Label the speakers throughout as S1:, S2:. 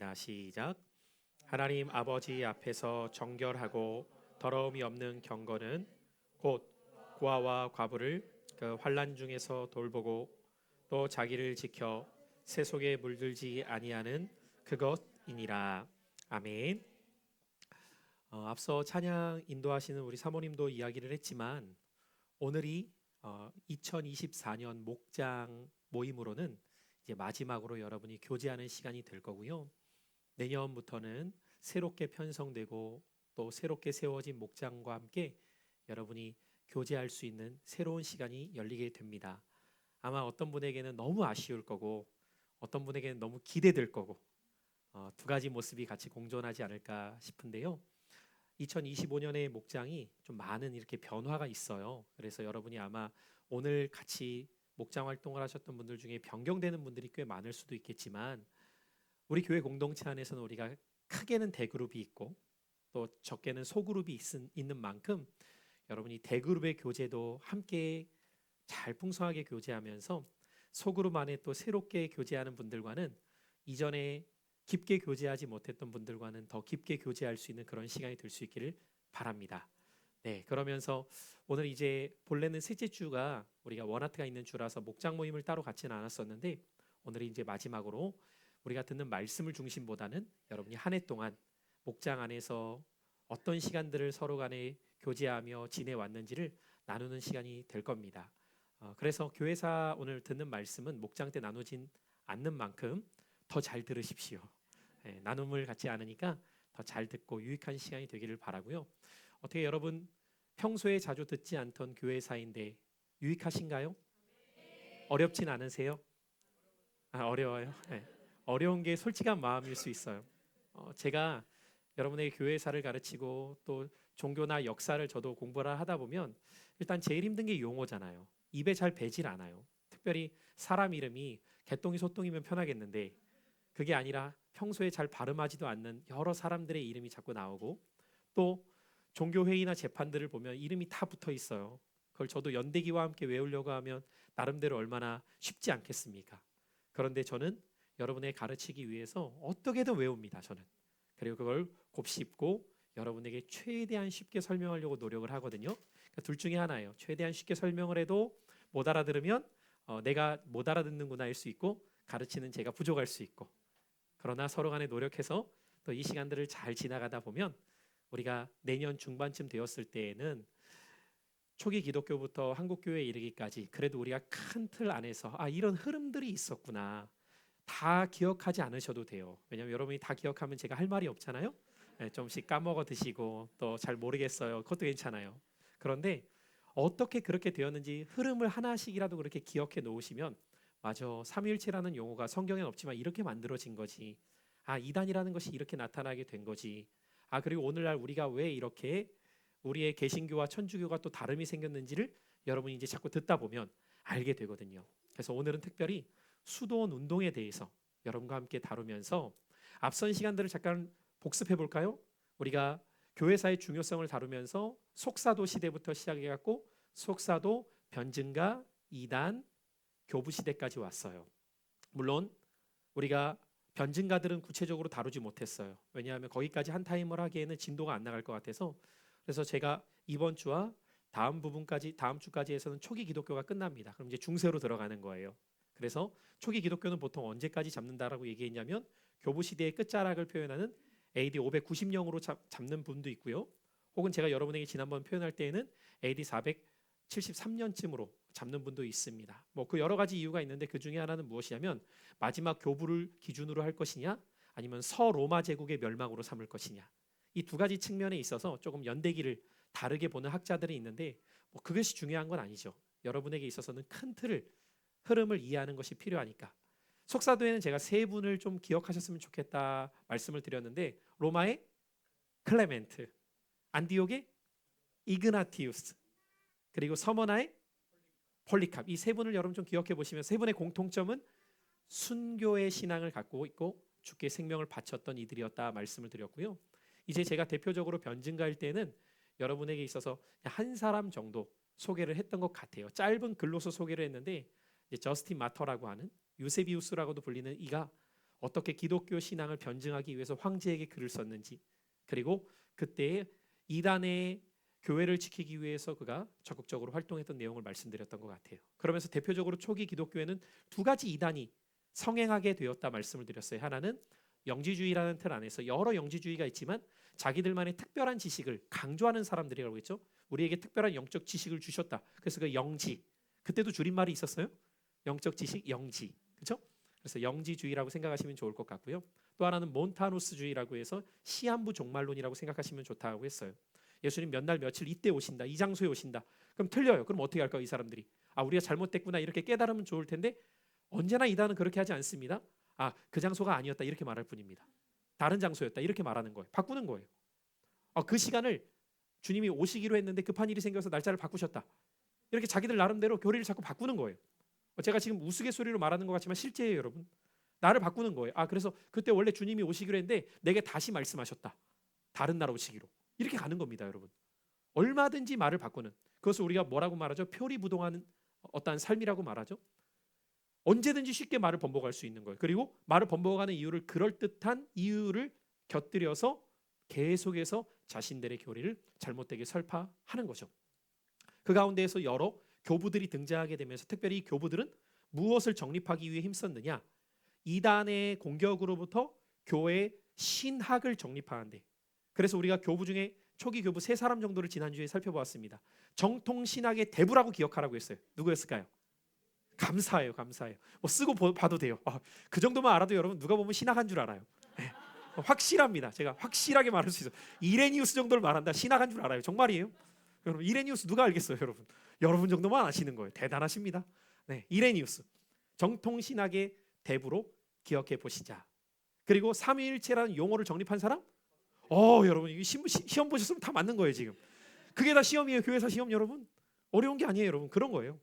S1: 하겠습니다. 시작. 하나님 아버지 앞에서 정결하고 더러움이 없는 경건은 곧 고아와 과부를 그 환난 중에서 돌보고 또 자기를 지켜 세 속에 물들지 아니하는 그것이니라. 아멘. 앞서 찬양 인도하시는 우리 사모님도 이야기를 했지만 오늘이 2024년 목장 모임으로는 이제 마지막으로 여러분이 교제하는 시간이 될 거고요. 내년부터는 새롭게 편성되고 또 새롭게 세워진 목장과 함께 여러분이 교제할 수 있는 새로운 시간이 열리게 됩니다. 아마 어떤 분에게는 너무 아쉬울 거고 어떤 분에게는 너무 기대될 거고 두 가지 모습이 같이 공존하지 않을까 싶은데요. 2025년의 목장이 좀 많은 이렇게 변화가 있어요. 그래서 여러분이 아마 오늘 같이 목장 활동을 하셨던 분들 중에 변경되는 분들이 꽤 많을 수도 있겠지만 우리 교회 공동체 안에서는 우리가 크게는 대그룹이 있고 또 적게는 소그룹이 있는 만큼 여러분이 대그룹의 교제도 함께 잘 풍성하게 교제하면서 소그룹 안에 또 새롭게 교제하는 분들과는 이전에 깊게 교제하지 못했던 분들과는 더 깊게 교제할 수 있는 그런 시간이 될 수 있기를 바랍니다. 네, 그러면서 오늘 이제 본래는 셋째 주가 우리가 원하트가 있는 주라서 목장 모임을 따로 갖지는 않았었는데 오늘이 이제 마지막으로 우리가 듣는 말씀을 중심보다는 여러분이 한 해 동안 목장 안에서 어떤 시간들을 서로 간에 교제하며 지내왔는지를 나누는 시간이 될 겁니다. 그래서 교회사 오늘 듣는 말씀은 목장 때 나누진 않는 만큼 더 잘 들으십시오. 나눔을 갖지 않으니까 더 잘 듣고 유익한 시간이 되기를 바라고요. 어떻게 여러분 평소에 자주 듣지 않던 교회사인데 유익하신가요? 어렵진 않으세요? 어려워요. 네. 어려운 게 솔직한 마음일 수 있어요. 제가 여러분의 교회사를 가르치고 또 종교나 역사를 저도 공부를 하다 보면 일단 제일 힘든 게 용어잖아요. 입에 잘 배질 않아요. 특별히 사람 이름이 개똥이 소똥이면 편하겠는데 그게 아니라 평소에 잘 발음하지도 않는 여러 사람들의 이름이 자꾸 나오고 또 종교회의나 재판들을 보면 이름이 다 붙어 있어요. 그걸 저도 연대기와 함께 외우려고 하면 나름대로 얼마나 쉽지 않겠습니까? 그런데 저는 여러분의 가르치기 위해서 어떻게든 외웁니다. 저는. 그리고 그걸 곱씹고 여러분에게 최대한 쉽게 설명하려고 노력을 하거든요. 그러니까 둘 중에 하나예요. 최대한 쉽게 설명을 해도 못 알아들으면 내가 못 알아듣는구나 할 수 있고 가르치는 제가 부족할 수 있고 그러나 서로 간에 노력해서 또 이 시간들을 잘 지나가다 보면 우리가 내년 중반쯤 되었을 때에는 초기 기독교부터 한국교회에 이르기까지 그래도 우리가 큰 틀 안에서 이런 흐름들이 있었구나 다 기억하지 않으셔도 돼요. 왜냐하면 여러분이 다 기억하면 제가 할 말이 없잖아요. 좀씩 까먹어 드시고 또 잘 모르겠어요. 그것도 괜찮아요. 그런데 어떻게 그렇게 되었는지 흐름을 하나씩이라도 그렇게 기억해 놓으시면 맞아. 삼위일체라는 용어가 성경에는 없지만 이렇게 만들어진 거지. 이단이라는 것이 이렇게 나타나게 된 거지. 그리고 오늘날 우리가 왜 이렇게 우리의 개신교와 천주교가 또 다름이 생겼는지를 여러분이 이제 자꾸 듣다 보면 알게 되거든요. 그래서 오늘은 특별히 수도원 운동에 대해서 여러분과 함께 다루면서 앞선 시간들을 잠깐 복습해 볼까요? 우리가 교회사의 중요성을 다루면서 속사도 시대부터 시작해 갖고 속사도 변증가 이단 교부 시대까지 왔어요. 물론 우리가 변증가들은 구체적으로 다루지 못했어요. 왜냐하면 거기까지 한 타임을 하기에는 진도가 안 나갈 것 같아서 그래서 제가 이번 주와 다음 부분까지 다음 주까지 해서는 초기 기독교가 끝납니다. 그럼 이제 중세로 들어가는 거예요. 그래서 초기 기독교는 보통 언제까지 잡는다라고 얘기했냐면 교부 시대의 끝자락을 표현하는 AD 590년으로 잡는 분도 있고요. 혹은 제가 여러분에게 지난번 표현할 때에는 AD 473년쯤으로 잡는 분도 있습니다. 뭐 그 여러 가지 이유가 있는데 그 중에 하나는 무엇이냐면 마지막 교부를 기준으로 할 것이냐 아니면 서로마 제국의 멸망으로 삼을 것이냐 이 두 가지 측면에 있어서 조금 연대기를 다르게 보는 학자들이 있는데 뭐 그것이 중요한 건 아니죠. 여러분에게 있어서는 큰 틀을 흐름을 이해하는 것이 필요하니까 속사도에는 제가 세 분을 좀 기억하셨으면 좋겠다 말씀을 드렸는데 로마의 클레멘트, 안디옥의 이그나티우스 그리고 서머나의 폴리캅 이 세 분을 여러분 좀 기억해 보시면 세 분의 공통점은 순교의 신앙을 갖고 있고 주께 생명을 바쳤던 이들이었다 말씀을 드렸고요. 이제 제가 대표적으로 변증가일 때는 여러분에게 있어서 한 사람 정도 소개를 했던 것 같아요. 짧은 글로서 소개를 했는데 이제 저스틴 마터라고 하는 유세비우스라고도 불리는 이가 어떻게 기독교 신앙을 변증하기 위해서 황제에게 글을 썼는지, 그리고 그때의 이단의 교회를 지키기 위해서 그가 적극적으로 활동했던 내용을 말씀드렸던 것 같아요. 그러면서 대표적으로 초기 기독교에는 두 가지 이단이 성행하게 되었다 말씀을 드렸어요. 하나는 영지주의라는 틀 안에서 여러 영지주의가 있지만 자기들만의 특별한 지식을 강조하는 사람들이라고 했죠. 우리에게 특별한 영적 지식을 주셨다. 그래서 그 영지, 그때도 줄임말이 있었어요. 영적 지식, 영지, 그렇죠? 그래서 영지주의라고 생각하시면 좋을 것 같고요. 또 하나는 몬타누스주의라고 해서 시한부 종말론이라고 생각하시면 좋다고 했어요. 예수님 몇 날 며칠 이때 오신다, 이 장소에 오신다. 그럼 틀려요. 그럼 어떻게 할까요, 이 사람들이? 아, 우리가 잘못됐구나 이렇게 깨달으면 좋을 텐데 언제나 이단은 그렇게 하지 않습니다. 아, 그 장소가 아니었다 이렇게 말할 뿐입니다. 다른 장소였다 이렇게 말하는 거예요. 바꾸는 거예요. 그 시간을 주님이 오시기로 했는데 급한 일이 생겨서 날짜를 바꾸셨다. 이렇게 자기들 나름대로 교리를 자꾸 바꾸는 거예요. 제가 지금 우스갯소리로 말하는 것 같지만 실제예요, 여러분. 나를 바꾸는 거예요. 아, 그래서 그때 원래 주님이 오시기로 했는데 내게 다시 말씀하셨다. 다른 날 오시기로. 이렇게 가는 겁니다, 여러분. 얼마든지 말을 바꾸는. 그것을 우리가 뭐라고 말하죠? 표리부동하는 어떠한 삶이라고 말하죠. 언제든지 쉽게 말을 번복할 수 있는 거예요. 그리고 말을 번복하는 이유를 그럴듯한 이유를 곁들여서 계속해서 자신들의 교리를 잘못되게 설파하는 거죠. 그 가운데에서 여러 교부들이 등장하게 되면서 특별히 이 교부들은 무엇을 정립하기 위해 힘썼느냐? 이단의 공격으로부터 교회의 신학을 정립하는데, 그래서 우리가 교부 중에 초기 교부 세 사람 정도를 지난주에 살펴보았습니다. 정통 신학의 대부라고 기억하라고 했어요. 누구였을까요? 감사해요, 감사해요. 뭐 쓰고 봐도 돼요. 그 정도만 알아도 여러분 누가 보면 신학한 줄 알아요. 네, 확실합니다. 제가 확실하게 말할 수 있어요. 이레니우스 정도를 말한다, 신학한 줄 알아요. 정말이에요. 여러분 이레니우스 누가 알겠어요, 여러분? 여러분 정도만 아시는 거예요. 대단하십니다. 네, 이레니우스 정통 신학의 대부로 기억해 보시자. 그리고 삼위일체라는 용어를 정립한 사람? 여러분 이게 시험 보셨으면 다 맞는 거예요 지금. 그게 다 시험이에요. 교회사 시험 여러분. 어려운 게 아니에요 여러분. 그런 거예요.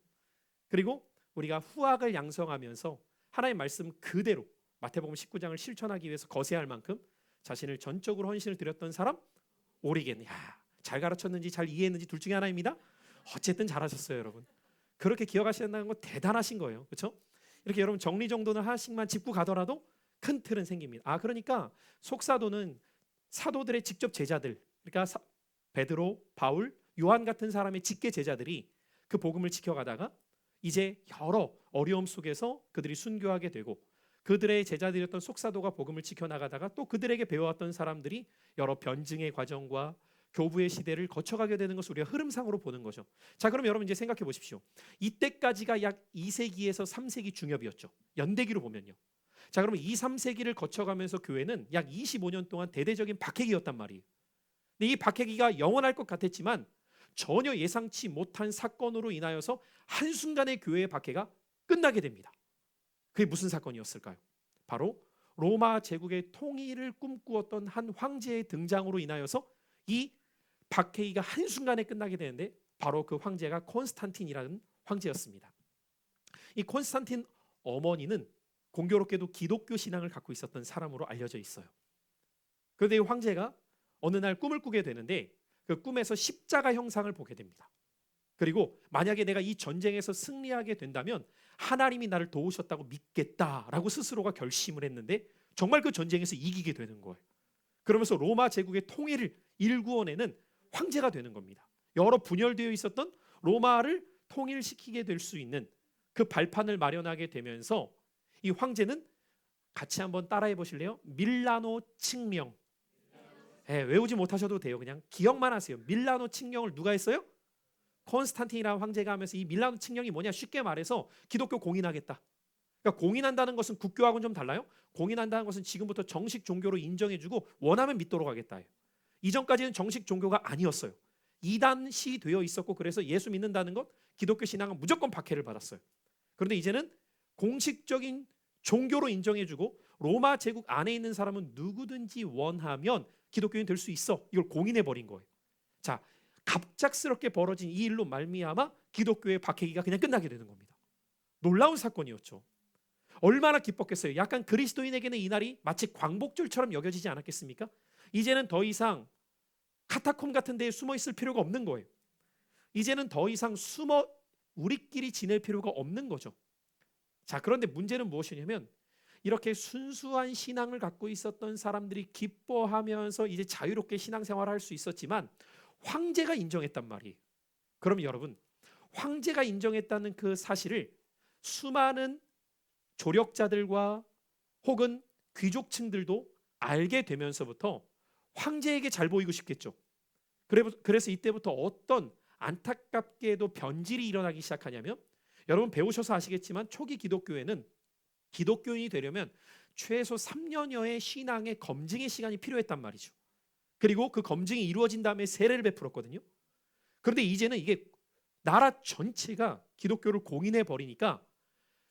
S1: 그리고 우리가 후학을 양성하면서 하나님의 말씀 그대로 마태복음 19장을 실천하기 위해서 거세할 만큼 자신을 전적으로 헌신을 드렸던 사람? 오리겐. 잘 가르쳤는지 잘 이해했는지 둘 중에 하나입니다. 어쨌든 잘하셨어요 여러분. 그렇게 기억하신다는 건 대단하신 거예요. 그렇죠? 이렇게 여러분 정리정돈을 하나씩만 짚고 가더라도 큰 틀은 생깁니다. 그러니까 속사도는 사도들의 직접 제자들, 그러니까 베드로, 바울, 요한 같은 사람의 직계 제자들이 그 복음을 지켜가다가 이제 여러 어려움 속에서 그들이 순교하게 되고, 그들의 제자들이었던 속사도가 복음을 지켜나가다가 또 그들에게 배워왔던 사람들이 여러 변증의 과정과 교부의 시대를 거쳐가게 되는 것을 우리가 흐름상으로 보는 거죠. 자, 그럼 여러분 이제 생각해 보십시오. 이때까지가 약 2세기에서 3세기 중엽이었죠. 연대기로 보면요. 자, 그러면 2, 3세기를 거쳐가면서 교회는 약 25년 동안 대대적인 박해기였단 말이에요. 근데 이 박해기가 영원할 것 같았지만 전혀 예상치 못한 사건으로 인하여서 한순간에 교회의 박해가 끝나게 됩니다. 그게 무슨 사건이었을까요? 바로 로마 제국의 통일을 꿈꾸었던 한 황제의 등장으로 인하여서 이 박해기가 한순간에 끝나게 되는데, 바로 그 황제가 콘스탄틴이라는 황제였습니다. 이 콘스탄틴 어머니는 공교롭게도 기독교 신앙을 갖고 있었던 사람으로 알려져 있어요. 그런데 이 황제가 어느 날 꿈을 꾸게 되는데 그 꿈에서 십자가 형상을 보게 됩니다. 그리고 만약에 내가 이 전쟁에서 승리하게 된다면 하나님이 나를 도우셨다고 믿겠다라고 스스로가 결심을 했는데 정말 그 전쟁에서 이기게 되는 거예요. 그러면서 로마 제국의 통일을 일구어내는 황제가 되는 겁니다. 여러 분열되어 있었던 로마를 통일시키게 될 수 있는 그 발판을 마련하게 되면서 이 황제는 같이 한번 따라해 보실래요? 밀라노 칙령. 외우지 못하셔도 돼요. 그냥 기억만 하세요. 밀라노 칙령을 누가 했어요? 콘스탄틴이라는 황제가 하면서, 이 밀라노 칙령이 뭐냐? 쉽게 말해서 기독교 공인하겠다. 그러니까 공인한다는 것은 국교하고는 좀 달라요. 공인한다는 것은 지금부터 정식 종교로 인정해주고 원하면 믿도록 하겠다. 이전까지는 정식 종교가 아니었어요. 이단시 되어 있었고, 그래서 예수 믿는다는 것, 기독교 신앙은 무조건 박해를 받았어요. 그런데 이제는 공식적인 종교로 인정해주고 로마 제국 안에 있는 사람은 누구든지 원하면 기독교인 될 수 있어. 이걸 공인해버린 거예요. 자, 갑작스럽게 벌어진 이 일로 말미암아 기독교의 박해기가 그냥 끝나게 되는 겁니다. 놀라운 사건이었죠. 얼마나 기뻤겠어요. 약간 그리스도인에게는 이 날이 마치 광복절처럼 여겨지지 않았겠습니까? 이제는 더 이상 카타콤 같은 데에 숨어 있을 필요가 없는 거예요. 이제는 더 이상 우리끼리 지낼 필요가 없는 거죠. 자, 그런데 문제는 무엇이냐면 이렇게 순수한 신앙을 갖고 있었던 사람들이 기뻐하면서 이제 자유롭게 신앙생활을 할 수 있었지만 황제가 인정했단 말이에요. 그럼 여러분, 황제가 인정했다는 그 사실을 수많은 조력자들과 혹은 귀족층들도 알게 되면서부터 황제에게 잘 보이고 싶겠죠. 그래서 이때부터 어떤 안타깝게도 변질이 일어나기 시작하냐면, 여러분 배우셔서 아시겠지만 초기 기독교에는 기독교인이 되려면 최소 3년여의 신앙의 검증의 시간이 필요했단 말이죠. 그리고 그 검증이 이루어진 다음에 세례를 베풀었거든요. 그런데 이제는 이게 나라 전체가 기독교를 공인해 버리니까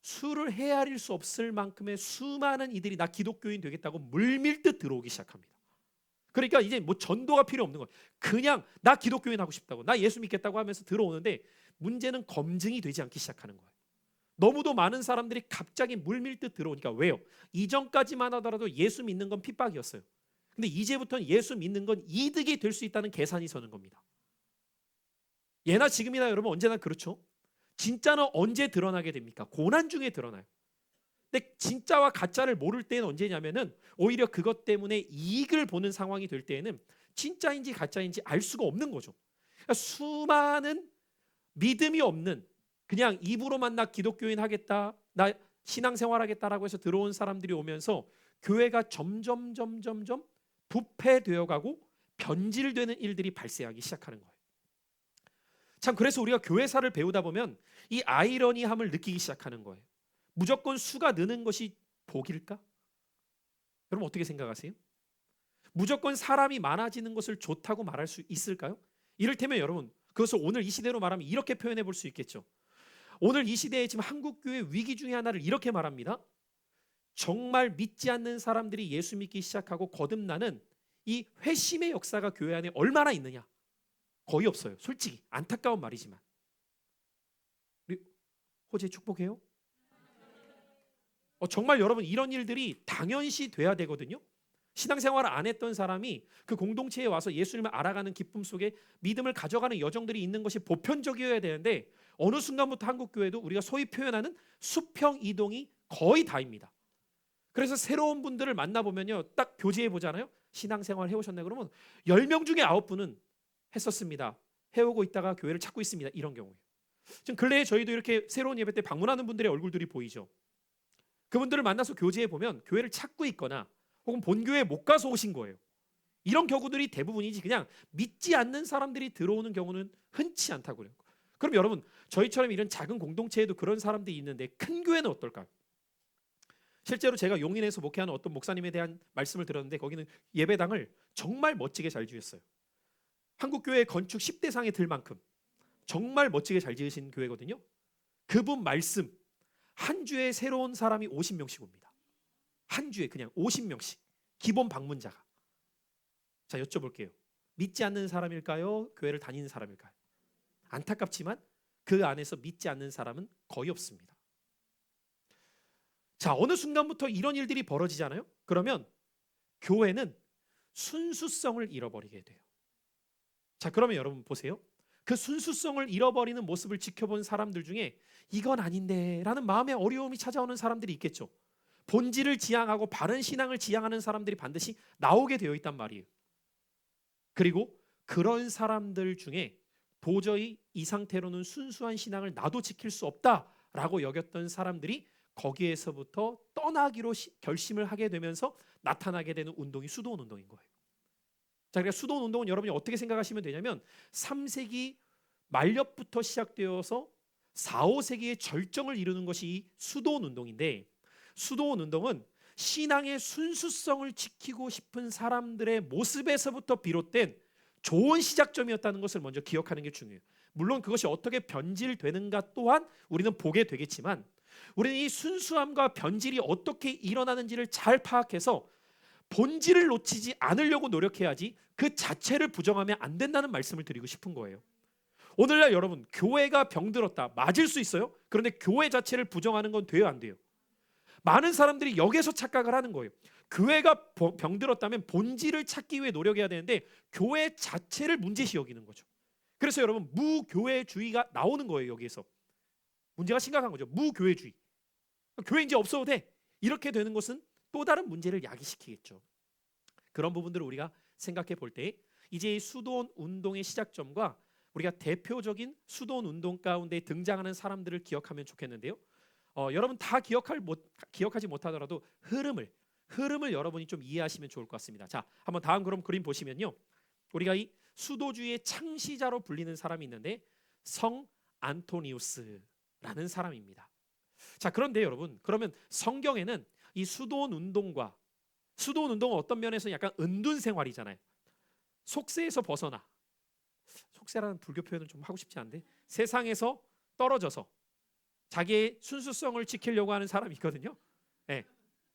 S1: 수를 헤아릴 수 없을 만큼의 수많은 이들이 나 기독교인 되겠다고 물밀듯 들어오기 시작합니다. 그러니까 이제 뭐 전도가 필요 없는 거예요. 그냥 나 기독교인 하고 싶다고, 나 예수 믿겠다고 하면서 들어오는데 문제는 검증이 되지 않기 시작하는 거예요. 너무도 많은 사람들이 갑자기 물밀듯 들어오니까. 왜요? 이전까지만 하더라도 예수 믿는 건 핍박이었어요. 근데 이제부터는 예수 믿는 건 이득이 될 수 있다는 계산이 서는 겁니다. 예나 지금이나 여러분 언제나 그렇죠. 진짜는 언제 드러나게 됩니까? 고난 중에 드러나요. 근데 진짜와 가짜를 모를 때는 언제냐면은 오히려 그것 때문에 이익을 보는 상황이 될 때에는 진짜인지 가짜인지 알 수가 없는 거죠. 그러니까 수많은 믿음이 없는, 그냥 입으로만 나 기독교인 하겠다, 나 신앙생활 하겠다라고 해서 들어온 사람들이 오면서 교회가 점점 부패되어 가고 변질되는 일들이 발생하기 시작하는 거예요. 참, 그래서 우리가 교회사를 배우다 보면 이 아이러니함을 느끼기 시작하는 거예요. 무조건 수가 느는 것이 복일까? 여러분 어떻게 생각하세요? 무조건 사람이 많아지는 것을 좋다고 말할 수 있을까요? 이를테면 여러분, 그것을 오늘 이 시대로 말하면 이렇게 표현해 볼 수 있겠죠. 오늘 이 시대에 지금 한국교회 위기 중에 하나를 이렇게 말합니다. 정말 믿지 않는 사람들이 예수 믿기 시작하고 거듭나는 이 회심의 역사가 교회 안에 얼마나 있느냐? 거의 없어요. 솔직히 안타까운 말이지만. 우리 호재 축복해요? 정말 여러분 이런 일들이 당연시 돼야 되거든요. 신앙생활을 안 했던 사람이 그 공동체에 와서 예수님을 알아가는 기쁨 속에 믿음을 가져가는 여정들이 있는 것이 보편적이어야 되는데, 어느 순간부터 한국교회도 우리가 소위 표현하는 수평 이동이 거의 다입니다. 그래서 새로운 분들을 만나보면요, 딱 교제해 보잖아요. 신앙생활 해오셨나요? 그러면 10명 중에 9분은 했었습니다, 해오고 있다가 교회를 찾고 있습니다, 이런 경우예요. 지금 근래에 저희도 이렇게 새로운 예배 때 방문하는 분들의 얼굴들이 보이죠. 그분들을 만나서 교제해 보면 교회를 찾고 있거나 혹은 본교회에 못 가서 오신 거예요. 이런 경우들이 대부분이지, 그냥 믿지 않는 사람들이 들어오는 경우는 흔치 않다고 그래요. 그럼 여러분, 저희처럼 이런 작은 공동체에도 그런 사람들이 있는데 큰 교회는 어떨까요? 실제로 제가 용인에서 목회하는 어떤 목사님에 대한 말씀을 들었는데, 거기는 예배당을 정말 멋지게 잘 지었어요. 한국교회 건축 10대 상에 들 만큼 정말 멋지게 잘 지으신 교회거든요. 그분 말씀, 한 주에 새로운 사람이 50명씩 옵니다. 한 주에 그냥 50명씩 기본 방문자가. 자, 여쭤볼게요. 믿지 않는 사람일까요? 교회를 다니는 사람일까요? 안타깝지만 그 안에서 믿지 않는 사람은 거의 없습니다. 자, 어느 순간부터 이런 일들이 벌어지잖아요. 그러면 교회는 순수성을 잃어버리게 돼요. 자, 그러면 여러분 보세요. 그 순수성을 잃어버리는 모습을 지켜본 사람들 중에 이건 아닌데 라는 마음의 어려움이 찾아오는 사람들이 있겠죠. 본질을 지향하고 바른 신앙을 지향하는 사람들이 반드시 나오게 되어 있단 말이에요. 그리고 그런 사람들 중에 도저히 이 상태로는 순수한 신앙을 나도 지킬 수 없다라고 여겼던 사람들이 거기에서부터 떠나기로 결심을 하게 되면서 나타나게 되는 운동이 수도원 운동인 거예요. 자, 그러니까 수도원 운동은 여러분이 어떻게 생각하시면 되냐면 3세기 말년부터 시작되어서 4, 5세기의 절정을 이루는 것이 이 수도원 운동인데, 수도원 운동은 신앙의 순수성을 지키고 싶은 사람들의 모습에서부터 비롯된 좋은 시작점이었다는 것을 먼저 기억하는 게 중요해요. 물론 그것이 어떻게 변질되는가 또한 우리는 보게 되겠지만, 우리는 이 순수함과 변질이 어떻게 일어나는지를 잘 파악해서 본질을 놓치지 않으려고 노력해야지 그 자체를 부정하면 안 된다는 말씀을 드리고 싶은 거예요. 오늘날 여러분, 교회가 병들었다, 맞을 수 있어요. 그런데 교회 자체를 부정하는 건 돼요, 안 돼요? 많은 사람들이 여기서 착각을 하는 거예요. 교회가 병들었다면 본질을 찾기 위해 노력해야 되는데 교회 자체를 문제시 여기는 거죠. 그래서 여러분, 무교회주의가 나오는 거예요. 여기에서 문제가 심각한 거죠. 무교회주의. 교회 이제 없어도 돼. 이렇게 되는 것은 또 다른 문제를 야기시키겠죠. 그런 부분들을 우리가 생각해 볼 때 이제 수도원 운동의 시작점과 우리가 대표적인 수도원 운동 가운데 등장하는 사람들을 기억하면 좋겠는데요. 여러분 다 기억하지 못하더라도 흐름을 여러분이 좀 이해하시면 좋을 것 같습니다. 자, 한번 다음 그럼 그림 보시면요. 우리가 이 수도주의의 창시자로 불리는 사람이 있는데 성 안토니우스라는 사람입니다. 자, 그런데 여러분, 그러면 성경에는 이 수도원 운동은 어떤 면에서 약간 은둔 생활이잖아요. 속세에서 벗어나, 속세라는 불교 표현은 좀 하고 싶지 않은데 세상에서 떨어져서 자기의 순수성을 지키려고 하는 사람이 있거든요. 네,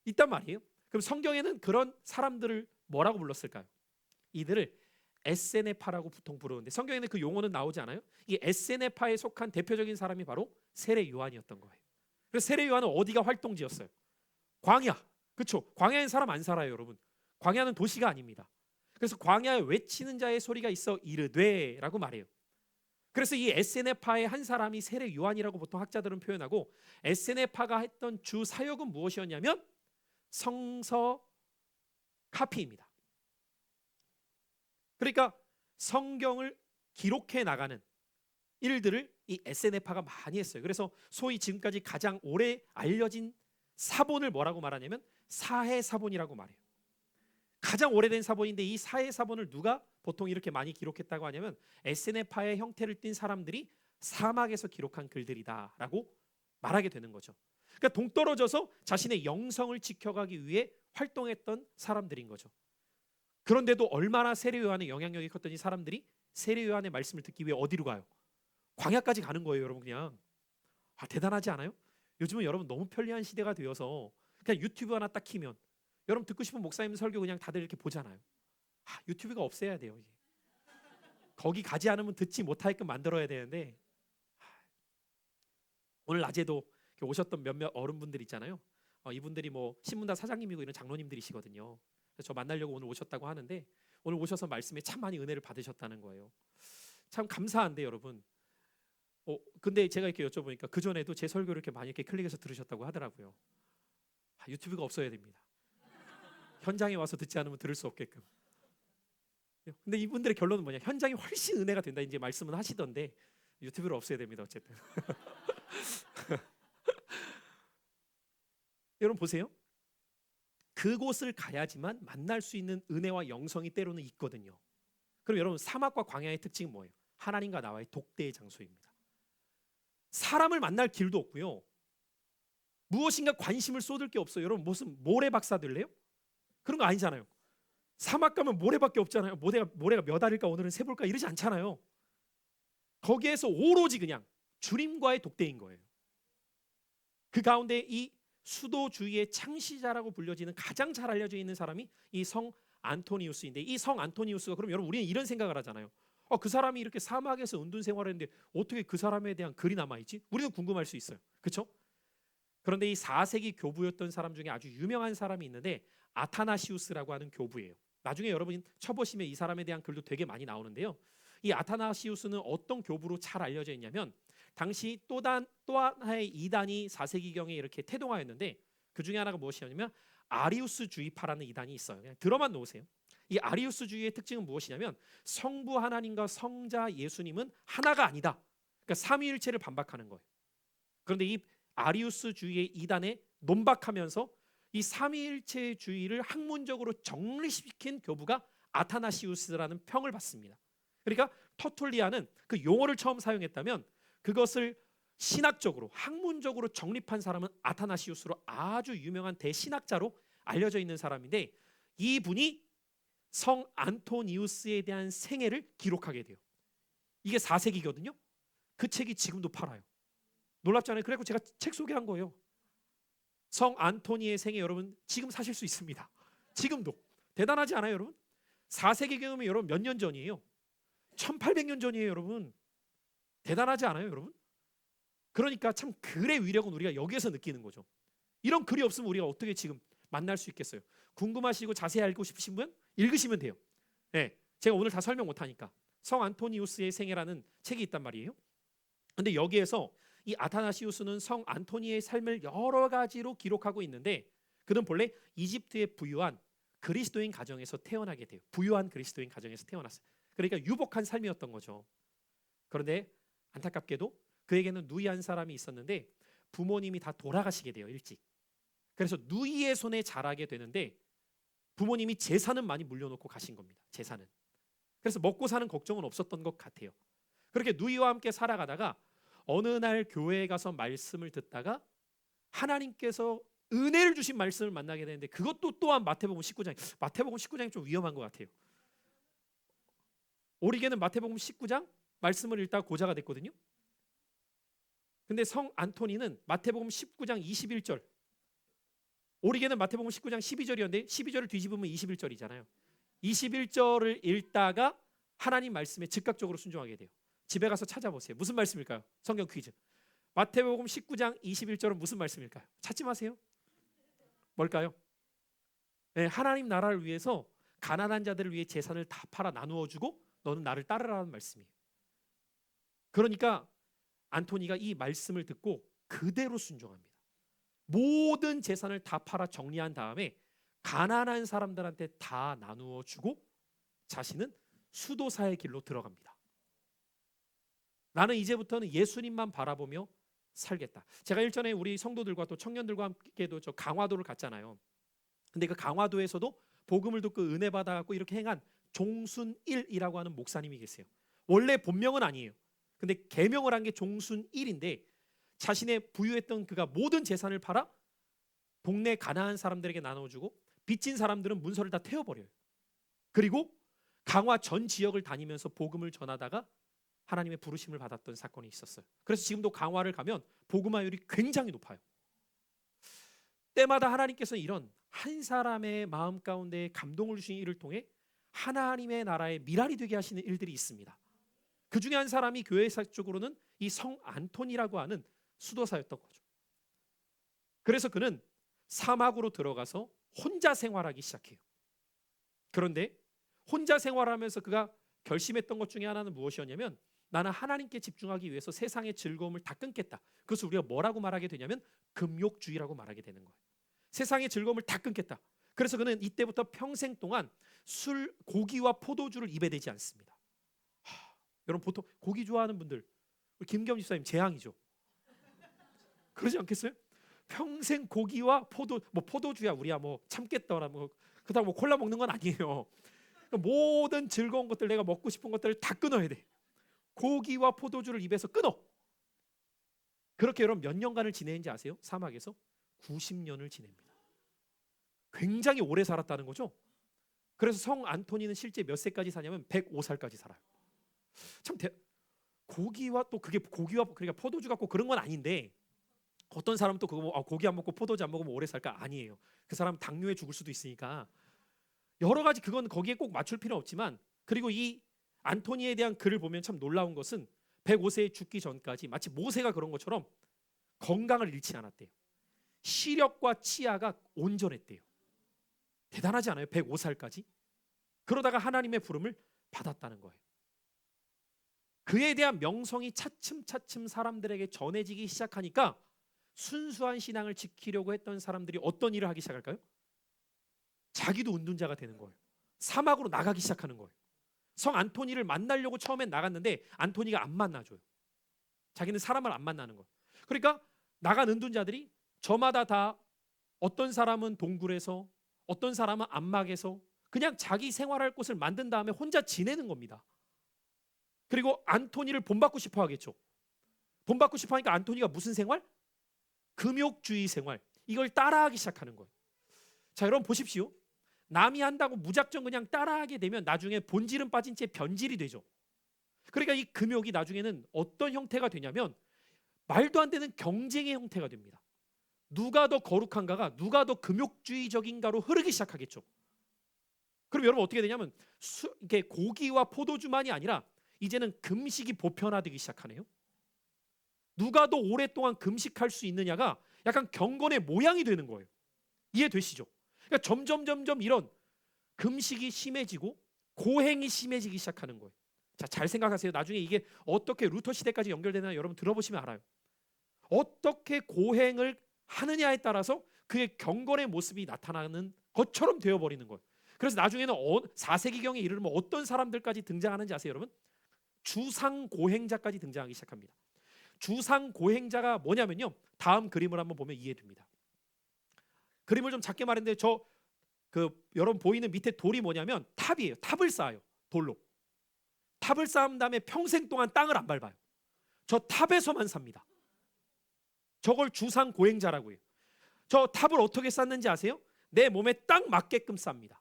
S1: 있단 말이에요. 그럼 성경에는 그런 사람들을 뭐라고 불렀을까요? 이들을 에세네파라고 보통 부르는데 성경에는 그 용어는 나오지 않아요? 이 에세네파에 속한 대표적인 사람이 바로 세례 요한이었던 거예요. 그래서 세례 요한은 어디가 활동지였어요? 광야. 그렇죠? 광야엔 사람 안 살아요, 여러분. 광야는 도시가 아닙니다. 그래서 광야에 외치는 자의 소리가 있어 이르되라고 말해요. 그래서 이 에세네파의 한 사람이 세례 요한이라고 보통 학자들은 표현하고, 에세네파가 했던 주 사역은 무엇이었냐면 성서 카피입니다. 그러니까 성경을 기록해 나가는 일들을 이 에세네파가 많이 했어요. 그래서 소위 지금까지 가장 오래 알려진 사본을 뭐라고 말하냐면 사해사본이라고 말해요. 가장 오래된 사본인데 이 사해사본을 누가 보통 이렇게 많이 기록했다고 하냐면 에세네파의 형태를 띈 사람들이 사막에서 기록한 글들이다라고 말하게 되는 거죠. 그러니까 동떨어져서 자신의 영성을 지켜가기 위해 활동했던 사람들인 거죠. 그런데도 얼마나 세례 요한의 영향력이 컸더니 사람들이 세례 요한의 말씀을 듣기 위해 어디로 가요? 광야까지 가는 거예요, 여러분. 그냥 대단하지 않아요? 요즘은 여러분 너무 편리한 시대가 되어서 그냥 유튜브 하나 딱 키면 여러분 듣고 싶은 목사님 설교 그냥 다들 이렇게 보잖아요. 유튜브가 없애야 돼요. 이제. 거기 가지 않으면 듣지 못하게끔 만들어야 되는데, 오늘 낮에도 오셨던 몇몇 어른분들 있잖아요. 이분들이 뭐 신문사 사장님이고 이런 장로님들이시거든요. 그래서 저 만나려고 오늘 오셨다고 하는데 오늘 오셔서 말씀에 참 많이 은혜를 받으셨다는 거예요. 참 감사한데 여러분. 근데 제가 이렇게 여쭤보니까 그 전에도 제 설교를 이렇게 많이 이렇게 클릭해서 들으셨다고 하더라고요. 유튜브가 없어야 됩니다. 현장에 와서 듣지 않으면 들을 수 없게끔. 근데 이분들의 결론은 뭐냐? 현장이 훨씬 은혜가 된다 이제 말씀은 하시던데 유튜브를 없애야 됩니다. 어쨌든. 여러분 보세요. 그곳을 가야지만 만날 수 있는 은혜와 영성이 때로는 있거든요. 그럼 여러분 사막과 광야의 특징은 뭐예요? 하나님과 나와의 독대의 장소입니다. 사람을 만날 길도 없고요. 무엇인가 관심을 쏟을 게 없어요. 여러분 무슨 모래 박사 될래요? 그런 거 아니잖아요. 사막 가면 모래밖에 없잖아요. 모래가 몇 알일까 오늘은 세볼까 이러지 않잖아요. 거기에서 오로지 그냥 주님과의 독대인 거예요. 그 가운데 이 수도주의의 창시자라고 불려지는 가장 잘 알려져 있는 사람이 이 성 안토니우스인데, 이 성 안토니우스가, 그럼 여러분 우리는 이런 생각을 하잖아요. 그 사람이 이렇게 사막에서 은둔 생활했는데 어떻게 그 사람에 대한 글이 남아있지? 우리는 궁금할 수 있어요. 그렇죠? 그런데 이 4세기 교부였던 사람 중에 아주 유명한 사람이 있는데 아타나시우스라고 하는 교부예요. 나중에 여러분이 쳐보시면 이 사람에 대한 글도 되게 많이 나오는데요. 이 아타나시우스는 어떤 교부로 잘 알려져 있냐면 당시 또 하나의 이단이 4세기경에 이렇게 태동하였는데 그 중에 하나가 무엇이냐면 아리우스주의파라는 이단이 있어요. 그냥 들어만 놓으세요. 이 아리우스주의의 특징은 무엇이냐면 성부 하나님과 성자 예수님은 하나가 아니다. 그러니까 삼위일체를 반박하는 거예요. 그런데 이 아리우스주의의 이단에 논박하면서 이 삼위일체주의를 학문적으로 정립시킨 교부가 아타나시우스라는 평을 받습니다. 그러니까 터툴리아는 그 용어를 처음 사용했다면 그것을 신학적으로 학문적으로 정립한 사람은 아타나시우스로 아주 유명한 대신학자로 알려져 있는 사람인데, 이분이 성 안토니우스에 대한 생애를 기록하게 돼요. 이게 4세기거든요. 그 책이 지금도 팔아요. 놀랍잖아요. 그래서 제가 책 소개한 거예요. 성 안토니의 생애 여러분 지금 사실 수 있습니다. 지금도. 대단하지 않아요, 여러분? 4세기경이면 여러분 몇 년 전이에요? 1800년 전이에요, 여러분. 대단하지 않아요, 여러분? 그러니까 참 글의 위력은 우리가 여기에서 느끼는 거죠. 이런 글이 없으면 우리가 어떻게 지금 만날 수 있겠어요? 궁금하시고 자세히 알고 싶으신 분 읽으시면 돼요. 네, 제가 오늘 다 설명 못하니까. 성 안토니우스의 생애라는 책이 있단 말이에요. 근데 여기에서 이 아타나시우스는 성 안토니의 삶을 여러 가지로 기록하고 있는데 그는 본래 이집트의 부유한 그리스도인 가정에서 태어나게 돼요. 부유한 그리스도인 가정에서 태어났어요. 그러니까 유복한 삶이었던 거죠. 그런데 안타깝게도 그에게는 누이 한 사람이 있었는데 부모님이 다 돌아가시게 돼요, 일찍. 그래서 누이의 손에 자라게 되는데 부모님이 재산은 많이 물려놓고 가신 겁니다. 재산은. 그래서 먹고 사는 걱정은 없었던 것 같아요. 그렇게 누이와 함께 살아가다가 어느 날 교회에 가서 말씀을 듣다가 하나님께서 은혜를 주신 말씀을 만나게 되는데 그것도 또한 마태복음 19장이 좀 위험한 것 같아요. 오리게는 마태복음 19장 말씀을 읽다가 고자가 됐거든요. 근데 성 안토니는 마태복음 19장 21절, 오리게는 마태복음 19장 12절이었는데 12절을 뒤집으면 21절이잖아요. 21절을 읽다가 하나님 말씀에 즉각적으로 순종하게 돼요. 집에 가서 찾아보세요. 무슨 말씀일까요? 성경 퀴즈. 마태복음 19장 21절은 무슨 말씀일까요? 찾지 마세요. 뭘까요? 네, 하나님 나라를 위해서 가난한 자들을 위해 재산을 다 팔아 나누어 주고 너는 나를 따르라는 말씀이에요. 그러니까 안토니가 이 말씀을 듣고 그대로 순종합니다. 모든 재산을 다 팔아 정리한 다음에 가난한 사람들한테 다 나누어 주고 자신은 수도사의 길로 들어갑니다. 나는 이제부터는 예수님만 바라보며 살겠다. 제가 일전에 우리 성도들과 또 청년들과 함께도 저 강화도를 갔잖아요. 근데 그 강화도에서도 복음을 듣고 은혜 받아갖고 이렇게 행한 종순일이라고 하는 목사님이 계세요. 원래 본명은 아니에요. 근데 계명을 한 게 종순일인데 자신의 부유했던 그가 모든 재산을 팔아 동네 가난한 사람들에게 나눠주고 빚진 사람들은 문서를 다 태워버려요. 그리고 강화 전 지역을 다니면서 복음을 전하다가 하나님의 부르심을 받았던 사건이 있었어요. 그래서 지금도 강화를 가면 복음화율이 굉장히 높아요. 때마다 하나님께서 이런 한 사람의 마음 가운데 감동을 주신 일을 통해 하나님의 나라의 미랄이 되게 하시는 일들이 있습니다. 그 중에 한 사람이 교회사 쪽으로는 이 성 안토니라고 하는 수도사였던 거죠. 그래서 그는 사막으로 들어가서 혼자 생활하기 시작해요. 그런데 혼자 생활하면서 그가 결심했던 것 중에 하나는 무엇이었냐면 나는 하나님께 집중하기 위해서 세상의 즐거움을 다 끊겠다. 그것을 우리가 뭐라고 말하게 되냐면 금욕주의라고 말하게 되는 거예요. 세상의 즐거움을 다 끊겠다. 그래서 그는 이때부터 평생 동안 술, 고기와 포도주를 입에 대지 않습니다. 여러분 보통 고기 좋아하는 분들 우리 김겸 집사님 재앙이죠. 그러지 않겠어요? 평생 고기와 포도주야 우리야 뭐 참겠더라 뭐 그다음 뭐 콜라 먹는 건 아니에요. 모든 즐거운 것들 내가 먹고 싶은 것들을 다 끊어야 돼. 고기와 포도주를 입에서 끊어. 그렇게 여러분 몇 년간을 지내는지 아세요? 사막에서 90년을 지냅니다. 굉장히 오래 살았다는 거죠. 그래서 성 안토니는 실제 몇 세까지 사냐면 105살까지 살아요. 참 고기와 또 그게 고기와 그러니까 포도주 갖고 그런 건 아닌데 어떤 사람은 또 그거 고기 안 먹고 포도주 안 먹으면 오래 살까? 아니에요. 그 사람은 당뇨에 죽을 수도 있으니까 여러 가지 그건 거기에 꼭 맞출 필요 없지만 그리고 이 안토니에 대한 글을 보면 참 놀라운 것은 105세에 죽기 전까지 마치 모세가 그런 것처럼 건강을 잃지 않았대요. 시력과 치아가 온전했대요. 대단하지 않아요? 105살까지? 그러다가 하나님의 부름을 받았다는 거예요. 그에 대한 명성이 차츰차츰 사람들에게 전해지기 시작하니까 순수한 신앙을 지키려고 했던 사람들이 어떤 일을 하기 시작할까요? 자기도 운둔자가 되는 거예요. 사막으로 나가기 시작하는 거예요. 성 안토니를 만나려고 처음엔 나갔는데 안토니가 안 만나줘요. 자기는 사람을 안 만나는 거예요. 그러니까 나간 은둔자들이 저마다 다 어떤 사람은 동굴에서 어떤 사람은 안막에서 그냥 자기 생활할 곳을 만든 다음에 혼자 지내는 겁니다. 그리고 안토니를 본받고 싶어 하겠죠. 본받고 싶어 하니까 안토니가 무슨 생활? 금욕주의 생활. 이걸 따라하기 시작하는 거예요. 자, 여러분 보십시오. 남이 한다고 무작정 그냥 따라하게 되면 나중에 본질은 빠진 채 변질이 되죠. 그러니까 이 금욕이 나중에는 어떤 형태가 되냐면 말도 안 되는 경쟁의 형태가 됩니다. 누가 더 거룩한가가 누가 더 금욕주의적인가로 흐르기 시작하겠죠. 그럼 여러분 어떻게 되냐면 이렇게 고기와 포도주만이 아니라 이제는 금식이 보편화되기 시작하네요. 누가 더 오랫동안 금식할 수 있느냐가 약간 경건의 모양이 되는 거예요. 이해되시죠? 그러니까 점점 이런 금식이 심해지고 고행이 심해지기 시작하는 거예요. 자, 잘 생각하세요. 나중에 이게 어떻게 루터 시대까지 연결되나 여러분 들어보시면 알아요. 어떻게 고행을 하느냐에 따라서 그의 경건의 모습이 나타나는 것처럼 되어버리는 거예요. 그래서 나중에는 4세기경에 이르면 어떤 사람들까지 등장하는지 아세요, 여러분? 주상고행자까지 등장하기 시작합니다. 주상고행자가 뭐냐면요, 다음 그림을 한번 보면 이해됩니다. 그림을 좀 작게 말했는데 여러분 보이는 밑에 돌이 뭐냐면 탑이에요. 탑을 쌓아요. 돌로. 탑을 쌓은 다음에 평생 동안 땅을 안 밟아요. 저 탑에서만 삽니다. 저걸 주상고행자라고 해요. 저 탑을 어떻게 쌓는지 아세요? 내 몸에 딱 맞게끔 쌉니다.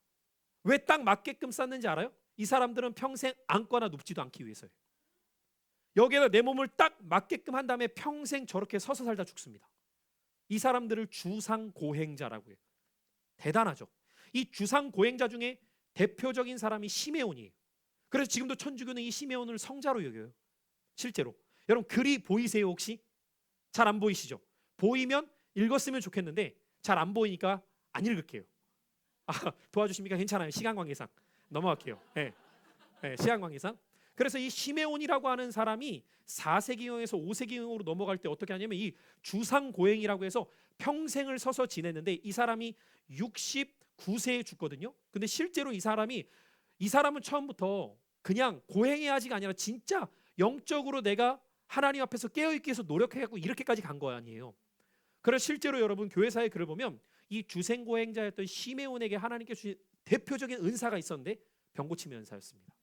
S1: 왜 딱 맞게끔 쌓는지 알아요? 이 사람들은 평생 앉거나 눕지도 않기 위해서예요. 여기에다 내 몸을 딱 맞게끔 한 다음에 평생 저렇게 서서 살다 죽습니다. 이 사람들을 주상고행자라고 해요. 대단하죠. 이 주상고행자 중에 대표적인 사람이 시메온이에요. 그래서 지금도 천주교는 이 시메온을 성자로 여겨요. 실제로. 여러분 글이 보이세요 혹시? 잘 안 보이시죠? 보이면 읽었으면 좋겠는데 잘 안 보이니까 안 읽을게요. 도와주십니까? 괜찮아요. 시간 관계상 넘어갈게요. 네. 시간 관계상. 그래서 이 시메온이라고 하는 사람이 4세기경에서 5세기경으로 넘어갈 때 어떻게 하냐면 이 주상고행이라고 해서 평생을 서서 지냈는데 이 사람이 69세에 죽거든요. 근데 실제로 이 사람은 처음부터 그냥 고행해야지가 아니라 진짜 영적으로 내가 하나님 앞에서 깨어있기 위해서 노력해갖고 이렇게까지 간 거 아니에요. 그래서 실제로 여러분 교회사의 글을 보면 이 주생고행자였던 시메온에게 하나님께 주신 대표적인 은사가 있었는데 병고침의 은사였습니다.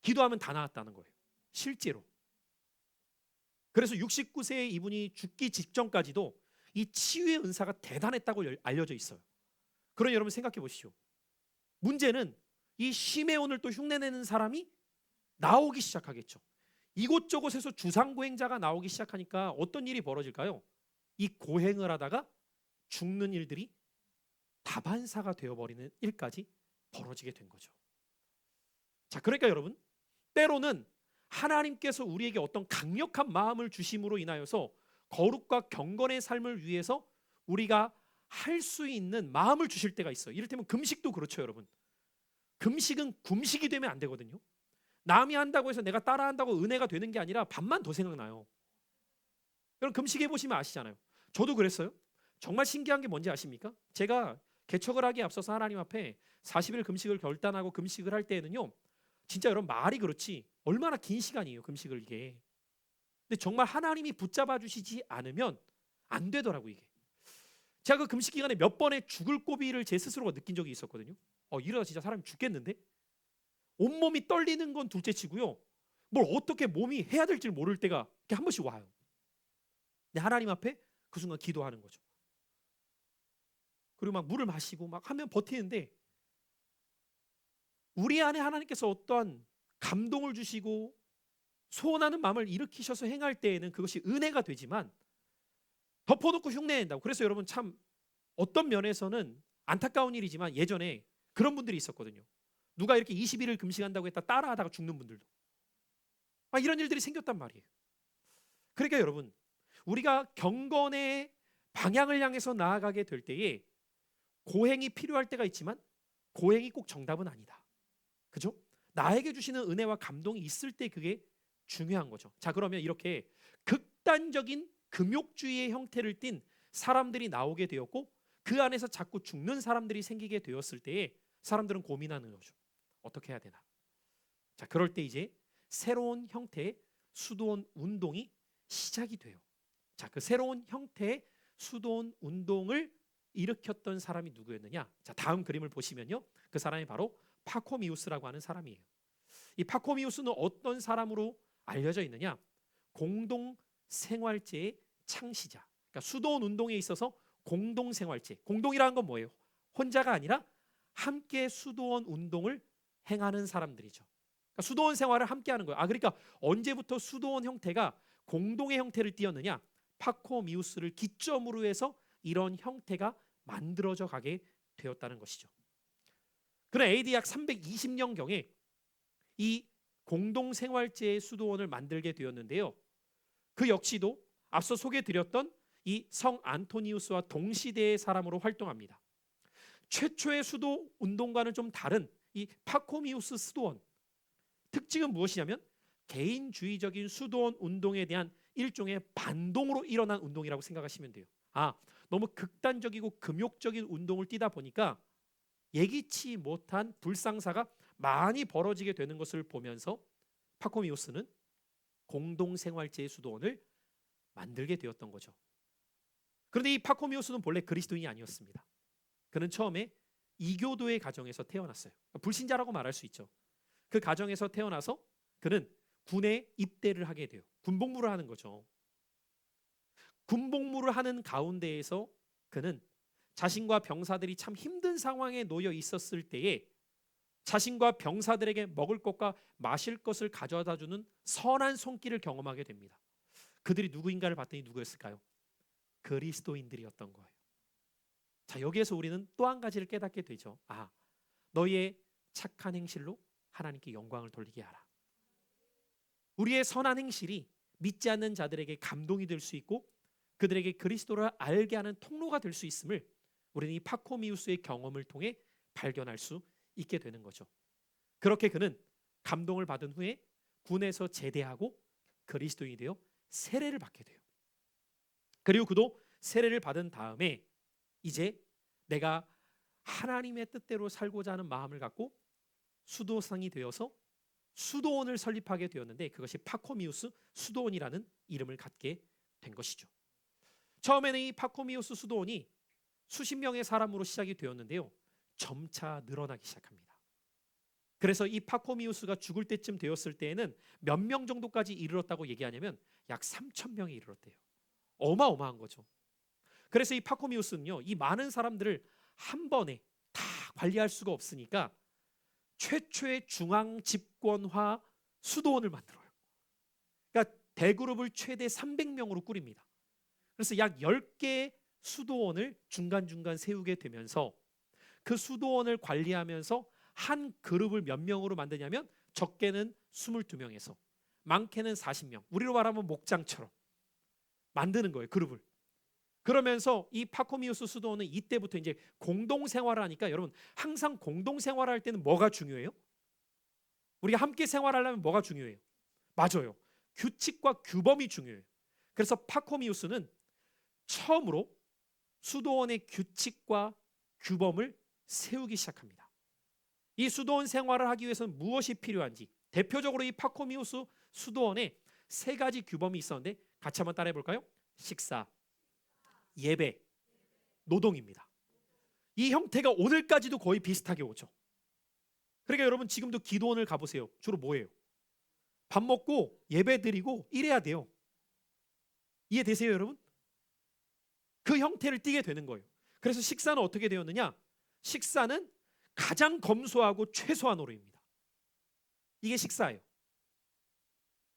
S1: 기도하면 다 나았다는 거예요. 실제로. 그래서 69세에 이분이 죽기 직전까지도 이 치유의 은사가 대단했다고 알려져 있어요. 그러니 여러분 생각해 보시죠. 문제는 이 시메온을 또 흉내내는 사람이 나오기 시작하겠죠. 이곳저곳에서 주상고행자가 나오기 시작하니까 어떤 일이 벌어질까요? 이 고행을 하다가 죽는 일들이 다반사가 되어버리는 일까지 벌어지게 된 거죠. 자, 그러니까 여러분 때로는 하나님께서 우리에게 어떤 강력한 마음을 주심으로 인하여서 거룩과 경건의 삶을 위해서 우리가 할 수 있는 마음을 주실 때가 있어요. 이를테면 금식도 그렇죠, 여러분. 금식은 굼식이 되면 안 되거든요. 남이 한다고 해서 내가 따라한다고 은혜가 되는 게 아니라 밥만 더 생각나요. 여러분 금식해 보시면 아시잖아요. 저도 그랬어요. 정말 신기한 게 뭔지 아십니까? 제가 개척을 하기에 앞서서 하나님 앞에 40일 금식을 결단하고 금식을 할 때에는요, 진짜 여러분 말이 그렇지 얼마나 긴 시간이에요 금식을 이게. 근데 정말 하나님이 붙잡아 주시지 않으면 안 되더라고 이게. 제가 그 금식 기간에 몇 번의 죽을 고비를 제 스스로가 느낀 적이 있었거든요. 이러다 진짜 사람이 죽겠는데? 온몸이 떨리는 건 둘째치고요, 뭘 어떻게 몸이 해야 될지 모를 때가 이렇게 한 번씩 와요. 근데 하나님 앞에 그 순간 기도하는 거죠. 그리고 막 물을 마시고 막 하면 버티는데 우리 안에 하나님께서 어떠한 감동을 주시고 소원하는 마음을 일으키셔서 행할 때에는 그것이 은혜가 되지만 덮어놓고 흉내낸다고. 그래서 여러분 참 어떤 면에서는 안타까운 일이지만 예전에 그런 분들이 있었거든요. 누가 이렇게 21일 금식한다고 했다 따라하다가 죽는 분들도. 이런 일들이 생겼단 말이에요. 그러니까 여러분 우리가 경건의 방향을 향해서 나아가게 될 때에 고행이 필요할 때가 있지만 고행이 꼭 정답은 아니다. 그죠? 나에게 주시는 은혜와 감동이 있을 때 그게 중요한 거죠. 자, 그러면 이렇게 극단적인 금욕주의의 형태를 띤 사람들이 나오게 되었고 그 안에서 자꾸 죽는 사람들이 생기게 되었을 때에 사람들은 고민하는 거죠. 어떻게 해야 되나? 자, 그럴 때 이제 새로운 형태의 수도원 운동이 시작이 돼요. 자, 그 새로운 형태의 수도원 운동을 일으켰던 사람이 누구였느냐? 자, 다음 그림을 보시면요, 그 사람이 바로 파코미우스라고 하는 사람이에요. 이 파코미우스는 어떤 사람으로 알려져 있느냐? 공동 생활제의 창시자. 그러니까 수도원 운동에 있어서 공동 생활제. 공동이라는 건 뭐예요? 혼자가 아니라 함께 수도원 운동을 행하는 사람들이죠. 그러니까 수도원 생활을 함께 하는 거예요. 그러니까 언제부터 수도원 형태가 공동의 형태를 띠었느냐? 파코미우스를 기점으로 해서 이런 형태가 만들어져 가게 되었다는 것이죠. 그는 AD 약 320년경에 이 공동생활제의 수도원을 만들게 되었는데요. 그 역시도 앞서 소개해드렸던 이 성 안토니우스와 동시대의 사람으로 활동합니다. 최초의 수도 운동과는 좀 다른 이 파코미우스 수도원, 특징은 무엇이냐면 개인주의적인 수도원 운동에 대한 일종의 반동으로 일어난 운동이라고 생각하시면 돼요. 너무 극단적이고 금욕적인 운동을 뛰다 보니까 예기치 못한 불상사가 많이 벌어지게 되는 것을 보면서 파코미우스는 공동생활제의 수도원을 만들게 되었던 거죠. 그런데 이 파코미우스는 본래 그리스도인이 아니었습니다. 그는 처음에 이교도의 가정에서 태어났어요. 불신자라고 말할 수 있죠. 그 가정에서 태어나서 그는 군에 입대를 하게 돼요. 군복무를 하는 거죠. 군복무를 하는 가운데에서 그는 자신과 병사들이 참 힘든 상황에 놓여 있었을 때에 자신과 병사들에게 먹을 것과 마실 것을 가져다 주는 선한 손길을 경험하게 됩니다. 그들이 누구인가를 봤더니 누구였을까요? 그리스도인들이었던 거예요. 자, 여기에서 우리는 또 한 가지를 깨닫게 되죠. 너희의 착한 행실로 하나님께 영광을 돌리게 하라. 우리의 선한 행실이 믿지 않는 자들에게 감동이 될 수 있고 그들에게 그리스도를 알게 하는 통로가 될 수 있음을 우리는 이 파코미우스의 경험을 통해 발견할 수 있게 되는 거죠. 그렇게 그는 감동을 받은 후에 군에서 제대하고 그리스도인이 되어 세례를 받게 돼요. 그리고 그도 세례를 받은 다음에 이제 내가 하나님의 뜻대로 살고자 하는 마음을 갖고 수도상이 되어서 수도원을 설립하게 되었는데 그것이 파코미우스 수도원이라는 이름을 갖게 된 것이죠. 처음에는 이 파코미우스 수도원이 수십 명의 사람으로 시작이 되었는데요. 점차 늘어나기 시작합니다. 그래서 이 파코미우스가 죽을 때쯤 되었을 때에는 몇 명 정도까지 이르렀다고 얘기하냐면 약 3,000명에 이르렀대요. 어마어마한 거죠. 그래서 이 파코미우스는요, 이 많은 사람들을 한 번에 다 관리할 수가 없으니까 최초의 중앙 집권화 수도원을 만들어요. 그러니까 대그룹을 최대 300명으로 꾸립니다. 그래서 약 10개의 수도원을 중간중간 세우게 되면서 그 수도원을 관리하면서 한 그룹을 몇 명으로 만드냐면 적게는 22명에서 많게는 40명. 우리로 말하면 목장처럼 만드는 거예요, 그룹을. 그러면서 이 파코미우스 수도원은 이때부터 이제 공동생활을 하니까 여러분 항상 공동생활을 할 때는 뭐가 중요해요? 우리가 함께 생활하려면 뭐가 중요해요? 맞아요. 규칙과 규범이 중요해요. 그래서 파코미우스는 처음으로 수도원의 규칙과 규범을 세우기 시작합니다. 이 수도원 생활을 하기 위해서는 무엇이 필요한지 대표적으로 이 파코미우스 수도원에 세 가지 규범이 있었는데 같이 한번 따라해 볼까요? 식사, 예배, 노동입니다. 이 형태가 오늘까지도 거의 비슷하게 오죠. 그러니까 여러분 지금도 기도원을 가보세요. 주로 뭐예요? 밥 먹고 예배 드리고 이래야 돼요. 이해되세요 여러분? 그 형태를 띠게 되는 거예요. 그래서 식사는 어떻게 되었느냐? 식사는 가장 검소하고 최소한으로입니다. 이게 식사예요.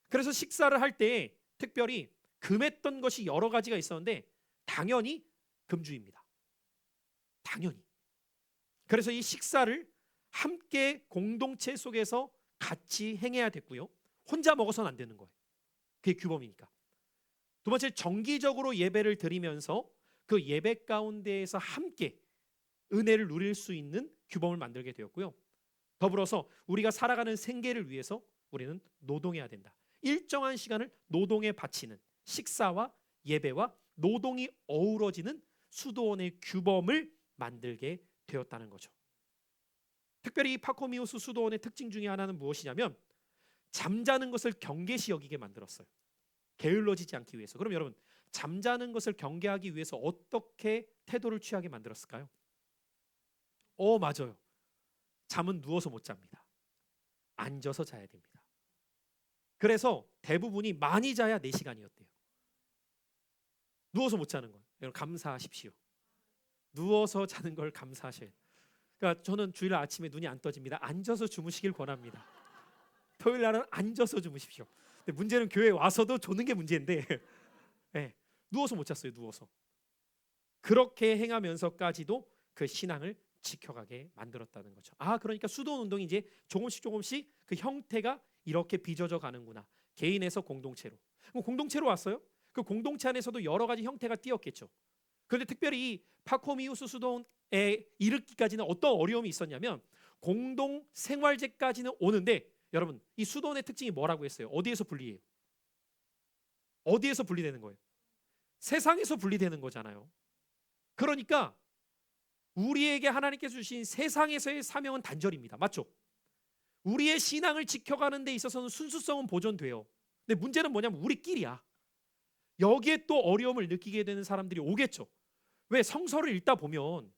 S1: 그래서 식사를 할 때 특별히 금했던 것이 여러 가지가 있었는데 당연히 금주입니다. 당연히. 그래서 이 식사를 함께 공동체 속에서 같이 행해야 됐고요. 혼자 먹어서는 안 되는 거예요. 그게 규범이니까. 두 번째, 정기적으로 예배를 드리면서 그 예배 가운데에서 함께 은혜를 누릴 수 있는 규범을 만들게 되었고요. 더불어서 우리가 살아가는 생계를 위해서 우리는 노동해야 된다. 일정한 시간을 노동에 바치는 식사와 예배와 노동이 어우러지는 수도원의 규범을 만들게 되었다는 거죠. 특별히 이 파코미우스 수도원의 특징 중에 하나는 무엇이냐면 잠자는 것을 경계시 여기게 만들었어요. 게을러지지 않기 위해서. 그럼 여러분 잠자는 것을 경계하기 위해서 어떻게 태도를 취하게 만들었을까요? 맞아요. 잠은 누워서 못 잡니다. 앉아서 자야 됩니다. 그래서 대부분이 많이 자야 4시간이었대요. 누워서 못 자는 거. 여러분 감사하십시오. 누워서 자는 걸 감사하셔야 돼요. 그러니까 저는 주일 아침에 눈이 안 떠집니다. 앉아서 주무시길 권합니다. 토요일 날은 앉아서 주무십시오. 근데 문제는 교회에 와서도 조는 게 문제인데 네, 누워서 못 잤어요. 누워서. 그렇게 행하면서까지도 그 신앙을 지켜가게 만들었다는 거죠. 그러니까 수도원 운동이 이제 조금씩 그 형태가 이렇게 빚어져 가는구나. 개인에서 공동체로. 공동체로 왔어요. 그 공동체 안에서도 여러 가지 형태가 띄었겠죠. 그런데 특별히 이 파코미우스 수도원에 이르기까지는 어떤 어려움이 있었냐면 공동 생활제까지는 오는데 여러분 이 수도원의 특징이 뭐라고 했어요? 어디에서 분리해요? 어디에서 분리되는 거예요? 세상에서 분리되는 거잖아요. 그러니까 우리에게 하나님께서 주신 세상에서의 사명은 단절입니다. 맞죠? 우리의 신앙을 지켜가는 데 있어서는 순수성은 보존돼요. 근데 문제는 뭐냐면 우리끼리야. 여기에 또 어려움을 느끼게 되는 사람들이 오겠죠. 왜? 성서를 읽다 보면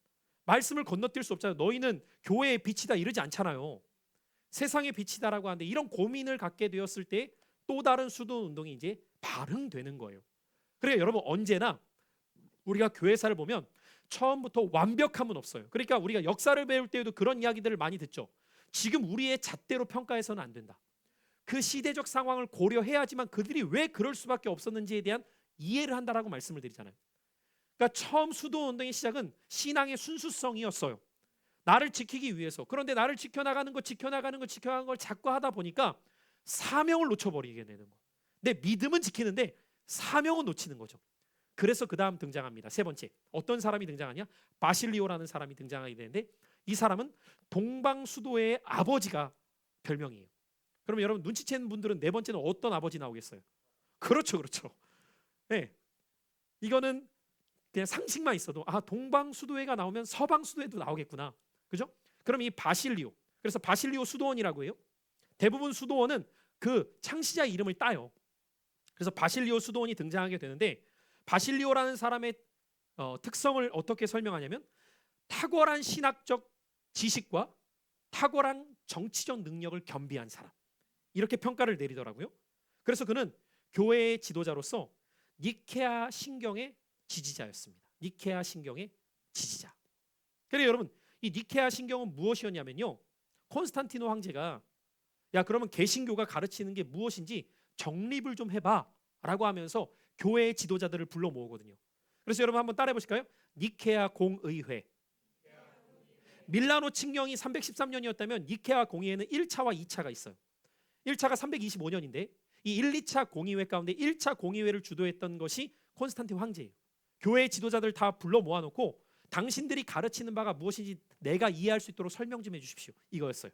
S1: 말씀을 건너뛸 수 없잖아요. 너희는 교회의 빛이다 이러지 않잖아요. 세상의 빛이다라고 하는데 이런 고민을 갖게 되었을 때 또 다른 수도 운동이 이제 발흥되는 거예요. 그래 여러분 언제나 우리가 교회사를 보면 처음부터 완벽함은 없어요. 그러니까 우리가 역사를 배울 때에도 그런 이야기들을 많이 듣죠. 지금 우리의 잣대로 평가해서는 안 된다. 그 시대적 상황을 고려해야지만 그들이 왜 그럴 수밖에 없었는지에 대한 이해를 한다라고 말씀을 드리잖아요. 그러니까 처음 수도 운동의 시작은 신앙의 순수성이었어요. 나를 지키기 위해서. 그런데 나를 지켜나가는 걸 자꾸 하다 보니까 사명을 놓쳐버리게 되는 거예요. 내 믿음은 지키는데 사명은 놓치는 거죠. 그래서 그 다음 등장합니다. 세 번째. 어떤 사람이 등장하냐? 바실리오라는 사람이 등장하게 되는데 이 사람은 동방수도의 아버지가 별명이에요. 그럼 여러분 눈치채는 분들은 네 번째는 어떤 아버지 나오겠어요? 그렇죠. 네. 이거는 그냥 상식만 있어도 동방수도회가 나오면 서방수도회도 나오겠구나. 그죠? 그럼 이 바실리오. 그래서 바실리오 수도원이라고 해요. 대부분 수도원은 그 창시자 이름을 따요. 그래서 바실리오 수도원이 등장하게 되는데 바실리오라는 사람의 특성을 어떻게 설명하냐면 탁월한 신학적 지식과 탁월한 정치적 능력을 겸비한 사람. 이렇게 평가를 내리더라고요. 그래서 그는 교회의 지도자로서 니케아 신경의 지지자였습니다. 니케아 신경의 지지자. 그래서 여러분 이 니케아 신경은 무엇이었냐면요. 콘스탄티노 황제가 야 그러면 개신교가 가르치는 게 무엇인지 정립을 좀 해봐 라고 하면서 교회의 지도자들을 불러 모으거든요. 그래서 여러분 한번 따라해 보실까요? 니케아 공의회. 밀라노 칙령이 313년이었다면 니케아 공의회는 1차와 2차가 있어요. 1차가 325년인데 이 1, 2차 공의회 가운데 1차 공의회를 주도했던 것이 콘스탄틴 황제예요. 교회의 지도자들 다 불러 모아놓고 당신들이 가르치는 바가 무엇인지 내가 이해할 수 있도록 설명 좀 해주십시오. 이거였어요.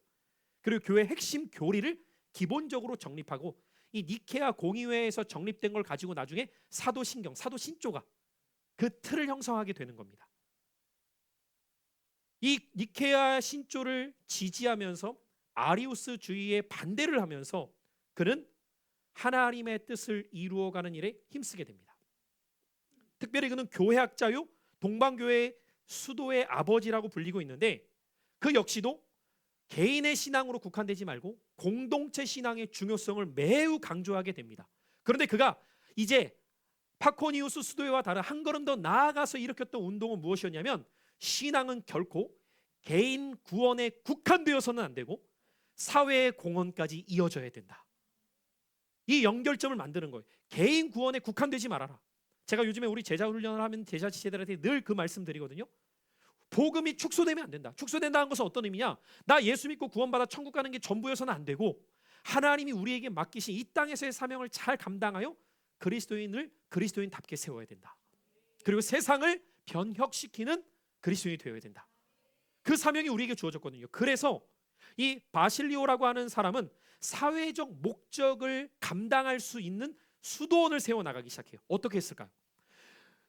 S1: 그리고 교회 핵심 교리를 기본적으로 정립하고 이 니케아 공의회에서 정립된 걸 가지고 나중에 사도신경, 사도신조가 그 틀을 형성하게 되는 겁니다. 이 니케아 신조를 지지하면서 아리우스주의에 반대를 하면서 그는 하나님의 뜻을 이루어가는 일에 힘쓰게 됩니다. 특별히 그는 교회학자요 동방교회의 수도의 아버지라고 불리고 있는데 그 역시도 개인의 신앙으로 국한되지 말고 공동체 신앙의 중요성을 매우 강조하게 됩니다. 그런데 그가 이제 파코니우스 수도회와 다른 한 걸음 더 나아가서 일으켰던 운동은 무엇이었냐면 신앙은 결코 개인 구원에 국한되어서는 안 되고 사회의 공헌까지 이어져야 된다. 이 연결점을 만드는 거예요. 개인 구원에 국한되지 말아라. 제가 요즘에 우리 제자 훈련을 하면 제자 지체들한테 늘 그 말씀 드리거든요. 복음이 축소되면 안 된다. 축소된다는 것은 어떤 의미냐? 나 예수 믿고 구원받아 천국 가는 게 전부여서는 안 되고 하나님이 우리에게 맡기신 이 땅에서의 사명을 잘 감당하여 그리스도인을 그리스도인답게 세워야 된다. 그리고 세상을 변혁시키는 그리스도인이 되어야 된다. 그 사명이 우리에게 주어졌거든요. 그래서 이 바실리오라고 하는 사람은 사회적 목적을 감당할 수 있는 수도원을 세워나가기 시작해요. 어떻게 했을까요?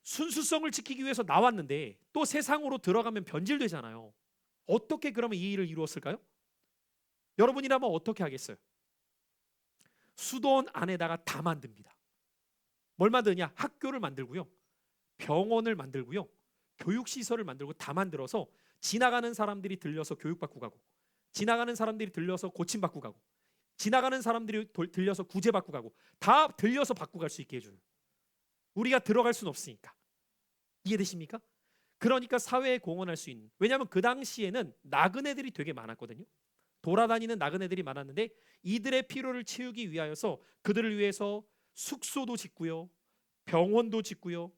S1: 순수성을 지키기 위해서 나왔는데 또 세상으로 들어가면 변질되잖아요. 어떻게 그러면 이 일을 이루었을까요? 여러분이라면 어떻게 하겠어요? 수도원 안에다가 다 만듭니다. 뭘 만드냐? 학교를 만들고요. 병원을 만들고요. 교육시설을 만들고 다 만들어서 지나가는 사람들이 들려서 교육받고 가고 지나가는 사람들이 들려서 고침받고 가고 지나가는 사람들이 들려서 구제받고 가고 다 들려서 받고 갈 수 있게 해줘요. 우리가 들어갈 수는 없으니까. 이해되십니까? 그러니까 사회에 공헌할 수 있는. 왜냐하면 그 당시에는 나그네들이 되게 많았거든요. 돌아다니는 나그네들이 많았는데 이들의 필요를 채우기 위하여서 그들을 위해서 숙소도 짓고요. 병원도 짓고요.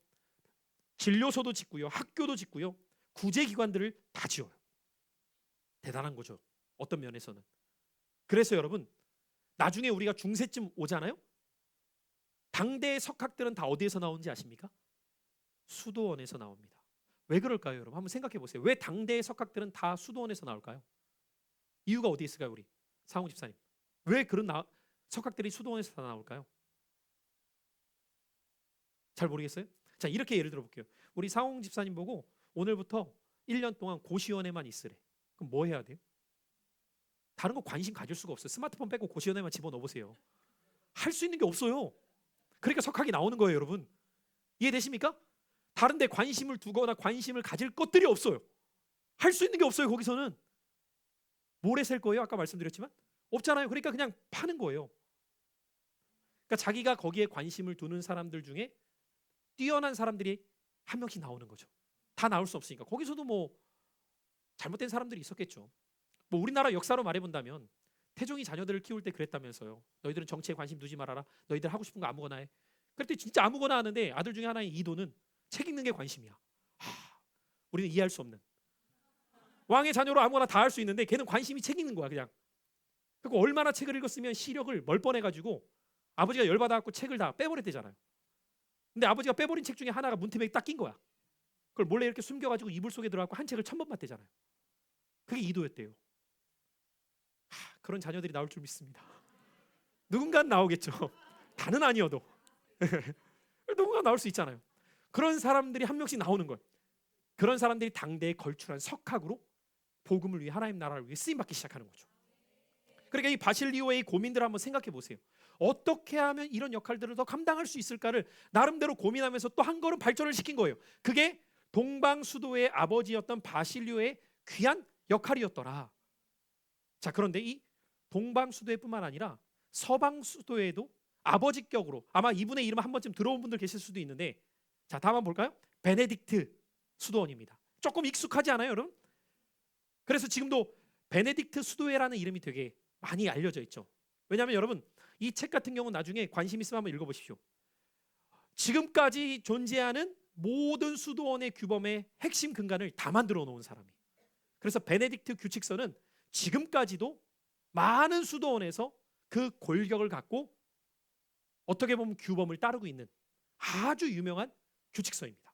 S1: 진료소도 짓고요. 학교도 짓고요. 구제기관들을 다 지어요. 대단한 거죠. 어떤 면에서는. 그래서 여러분 나중에 우리가 중세쯤 오잖아요. 당대의 석학들은 다 어디에서 나오는지 아십니까? 수도원에서 나옵니다. 왜 그럴까요, 여러분? 한번 생각해 보세요. 왜 당대의 석학들은 다 수도원에서 나올까요? 이유가 어디 있을까요, 우리 상우 집사님? 왜 그런 석학들이 수도원에서 다 나올까요? 잘 모르겠어요? 자, 이렇게 예를 들어 볼게요. 우리 상홍 집사님 보고 오늘부터 1년 동안 고시원에만 있으래. 그럼 뭐 해야 돼요? 다른 거 관심 가질 수가 없어요. 스마트폰 빼고 고시원에만 집어넣어 보세요. 할 수 있는 게 없어요. 그러니까 석학이 나오는 거예요, 여러분. 이해되십니까? 다른 데 관심을 두거나 관심을 가질 것들이 없어요. 할 수 있는 게 없어요, 거기서는. 모래 셀 거예요? 아까 말씀드렸지만 없잖아요. 그러니까 그냥 파는 거예요. 그러니까 자기가 거기에 관심을 두는 사람들 중에 뛰어난 사람들이 한 명씩 나오는 거죠. 다 나올 수 없으니까. 거기서도 뭐 잘못된 사람들이 있었겠죠. 뭐 우리나라 역사로 말해본다면 태종이 자녀들을 키울 때 그랬다면서요. 너희들은 정치에 관심 두지 말아라. 너희들 하고 싶은 거 아무거나 해. 그랬더니 진짜 아무거나 하는데 아들 중에 하나인 이도는 책 읽는 게 관심이야. 우리는 이해할 수 없는. 왕의 자녀로 아무거나 다 할 수 있는데 걔는 관심이 책 읽는 거야, 그냥. 그리고 얼마나 책을 읽었으면 시력을 멀뻔해가지고 아버지가 열받아갖고 책을 다 빼버렸대잖아요. 근데 아버지가 빼버린 책 중에 하나가 문틈에 딱 낀 거야. 그걸 몰래 이렇게 숨겨가지고 이불 속에 들어가고 한 책을 1000번 봤대잖아요. 그게 이도였대요. 그런 자녀들이 나올 줄 믿습니다. 누군가는 나오겠죠. 다는 아니어도 누군가 나올 수 있잖아요. 그런 사람들이 한 명씩 나오는 거예요. 그런 사람들이 당대에 걸출한 석학으로 복음을 위해, 하나님 나라를 위해 쓰임받기 시작하는 거죠. 그러니까 이 바실리오의 고민들을 한번 생각해 보세요. 어떻게 하면 이런 역할들을 더 감당할 수 있을까를 나름대로 고민하면서 또 한 걸음 발전을 시킨 거예요. 그게 동방수도의 아버지였던 바실리오의 귀한 역할이었더라. 자, 그런데 이 동방수도에뿐만 아니라 서방수도에도 아버지격으로, 아마 이분의 이름 한 번쯤 들어온 분들 계실 수도 있는데, 자, 다음 한번 볼까요? 베네딕트 수도원입니다. 조금 익숙하지 않아요, 여러분? 그래서 지금도 베네딕트 수도회라는 이름이 되게 많이 알려져 있죠. 왜냐하면 여러분, 이 책 같은 경우는 나중에 관심 있으면 한번 읽어보십시오. 지금까지 존재하는 모든 수도원의 규범의 핵심 근간을 다 만들어 놓은 사람이. 그래서 베네딕트 규칙서는 지금까지도 많은 수도원에서 그 골격을 갖고 어떻게 보면 규범을 따르고 있는 아주 유명한 규칙서입니다.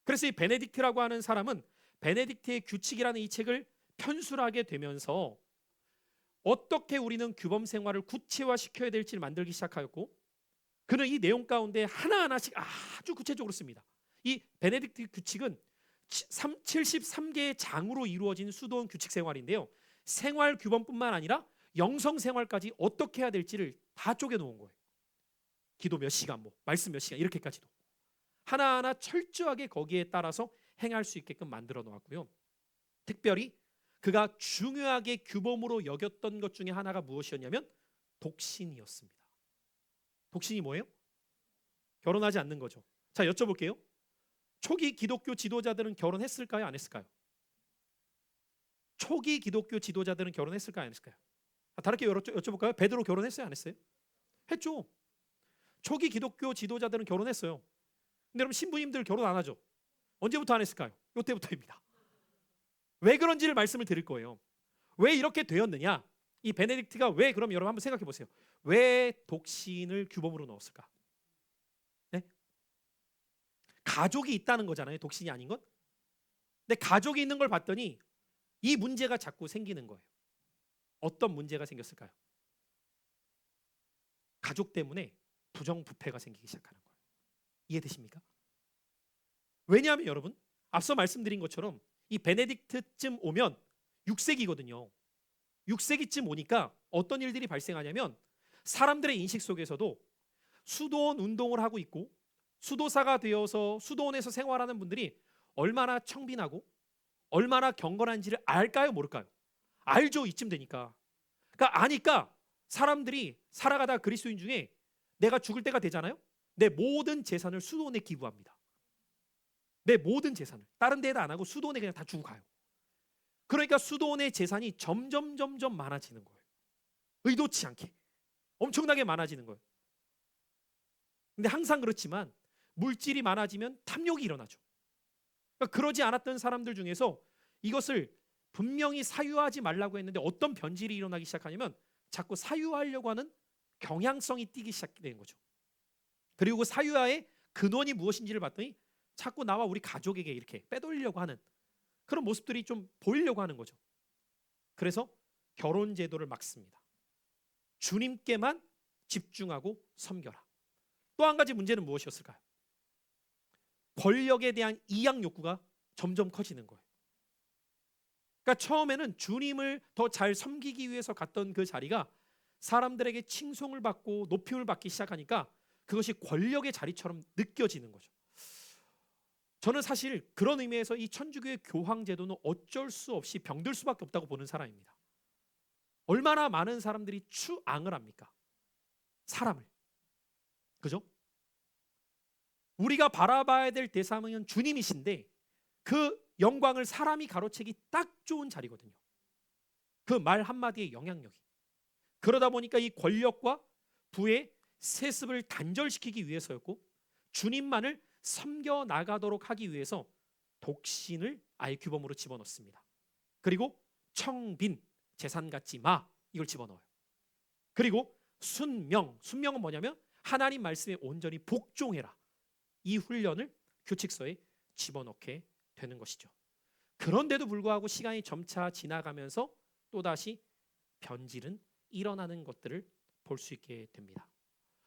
S1: 그래서 이 베네딕트라고 하는 사람은 베네딕트의 규칙이라는 이 책을 편술하게 되면서 어떻게 우리는 규범 생활을 구체화시켜야 될지를 만들기 시작하였고, 그는 이 내용 가운데 하나하나씩 아주 구체적으로 씁니다. 이 베네딕트 규칙은 73개의 장으로 이루어진 수도원 규칙 생활인데요. 생활 규범뿐만 아니라 영성 생활까지 어떻게 해야 될지를 다 쪼개 놓은 거예요. 기도 몇 시간, 뭐 말씀 몇 시간, 이렇게까지도 하나하나 철저하게 거기에 따라서 행할 수 있게끔 만들어 놓았고요. 특별히 그가 중요하게 규범으로 여겼던 것 중에 하나가 무엇이었냐면 독신이었습니다. 독신이 뭐예요? 결혼하지 않는 거죠. 자, 여쭤볼게요. 초기 기독교 지도자들은 결혼했을까요? 안 했을까요? 초기 기독교 지도자들은 결혼했을까요? 안 했을까요? 다르게 여쭤볼까요? 베드로 결혼했어요? 안 했어요? 했죠. 초기 기독교 지도자들은 결혼했어요. 근데 여러분, 신부님들 결혼 안 하죠? 언제부터 안 했을까요? 이때부터입니다. 왜 그런지를 말씀을 드릴 거예요. 왜 이렇게 되었느냐? 이 베네딕트가 왜, 그럼 여러분 한번 생각해 보세요. 왜 독신을 규범으로 넣었을까? 네? 가족이 있다는 거잖아요, 독신이 아닌 건. 근데 가족이 있는 걸 봤더니 이 문제가 자꾸 생기는 거예요. 어떤 문제가 생겼을까요? 가족 때문에 부정부패가 생기기 시작하는 거예요. 이해되십니까? 왜냐하면 여러분, 앞서 말씀드린 것처럼 이 베네딕트쯤 오면 6세기거든요. 6세기쯤 오니까 어떤 일들이 발생하냐면 사람들의 인식 속에서도 수도원 운동을 하고 있고 수도사가 되어서 수도원에서 생활하는 분들이 얼마나 청빈하고 얼마나 경건한지를 알까요, 모를까요? 알죠, 이쯤 되니까. 그러니까 아니까 사람들이 살아가다 그리스도인 중에 내가 죽을 때가 되잖아요. 내 모든 재산을 수도원에 기부합니다. 내 모든 재산을 다른 데에다 안 하고 수도원에 그냥 다 주고 가요. 그러니까 수도원의 재산이 점점 많아지는 거예요. 의도치 않게 엄청나게 많아지는 거예요. 근데 항상 그렇지만 물질이 많아지면 탐욕이 일어나죠. 그러니까 그러지 않았던 사람들 중에서 이것을 분명히 사유하지 말라고 했는데 어떤 변질이 일어나기 시작하냐면 자꾸 사유하려고 하는 경향성이 띄기 시작된 거죠. 그리고 사유화의 근원이 무엇인지를 봤더니 자꾸 나와 우리 가족에게 이렇게 빼돌리려고 하는 그런 모습들이 좀 보이려고 하는 거죠. 그래서 결혼 제도를 막습니다. 주님께만 집중하고 섬겨라. 또 한 가지 문제는 무엇이었을까요? 권력에 대한 이양 욕구가 점점 커지는 거예요. 그러니까 처음에는 주님을 더 잘 섬기기 위해서 갔던 그 자리가 사람들에게 칭송을 받고 높임을 받기 시작하니까 그것이 권력의 자리처럼 느껴지는 거죠. 저는 사실 그런 의미에서 이 천주교의 교황 제도는 어쩔 수 없이 병들 수밖에 없다고 보는 사람입니다. 얼마나 많은 사람들이 추앙을 합니까? 사람을. 그죠? 우리가 바라봐야 될 대상은 주님이신데 그 영광을 사람이 가로채기 딱 좋은 자리거든요. 그 말 한마디의 영향력이. 그러다 보니까 이 권력과 부의 세습을 단절시키기 위해서였고 주님만을 섬겨 나가도록 하기 위해서 독신을 아예 규범으로 집어넣습니다. 그리고 청빈, 재산 갖지 마, 이걸 집어넣어요. 그리고 순명은 뭐냐면 하나님 말씀에 온전히 복종해라. 이 훈련을 규칙서에 집어넣게 되는 것이죠. 그런데도 불구하고 시간이 점차 지나가면서 또다시 변질은 일어나는 것들을 볼 수 있게 됩니다.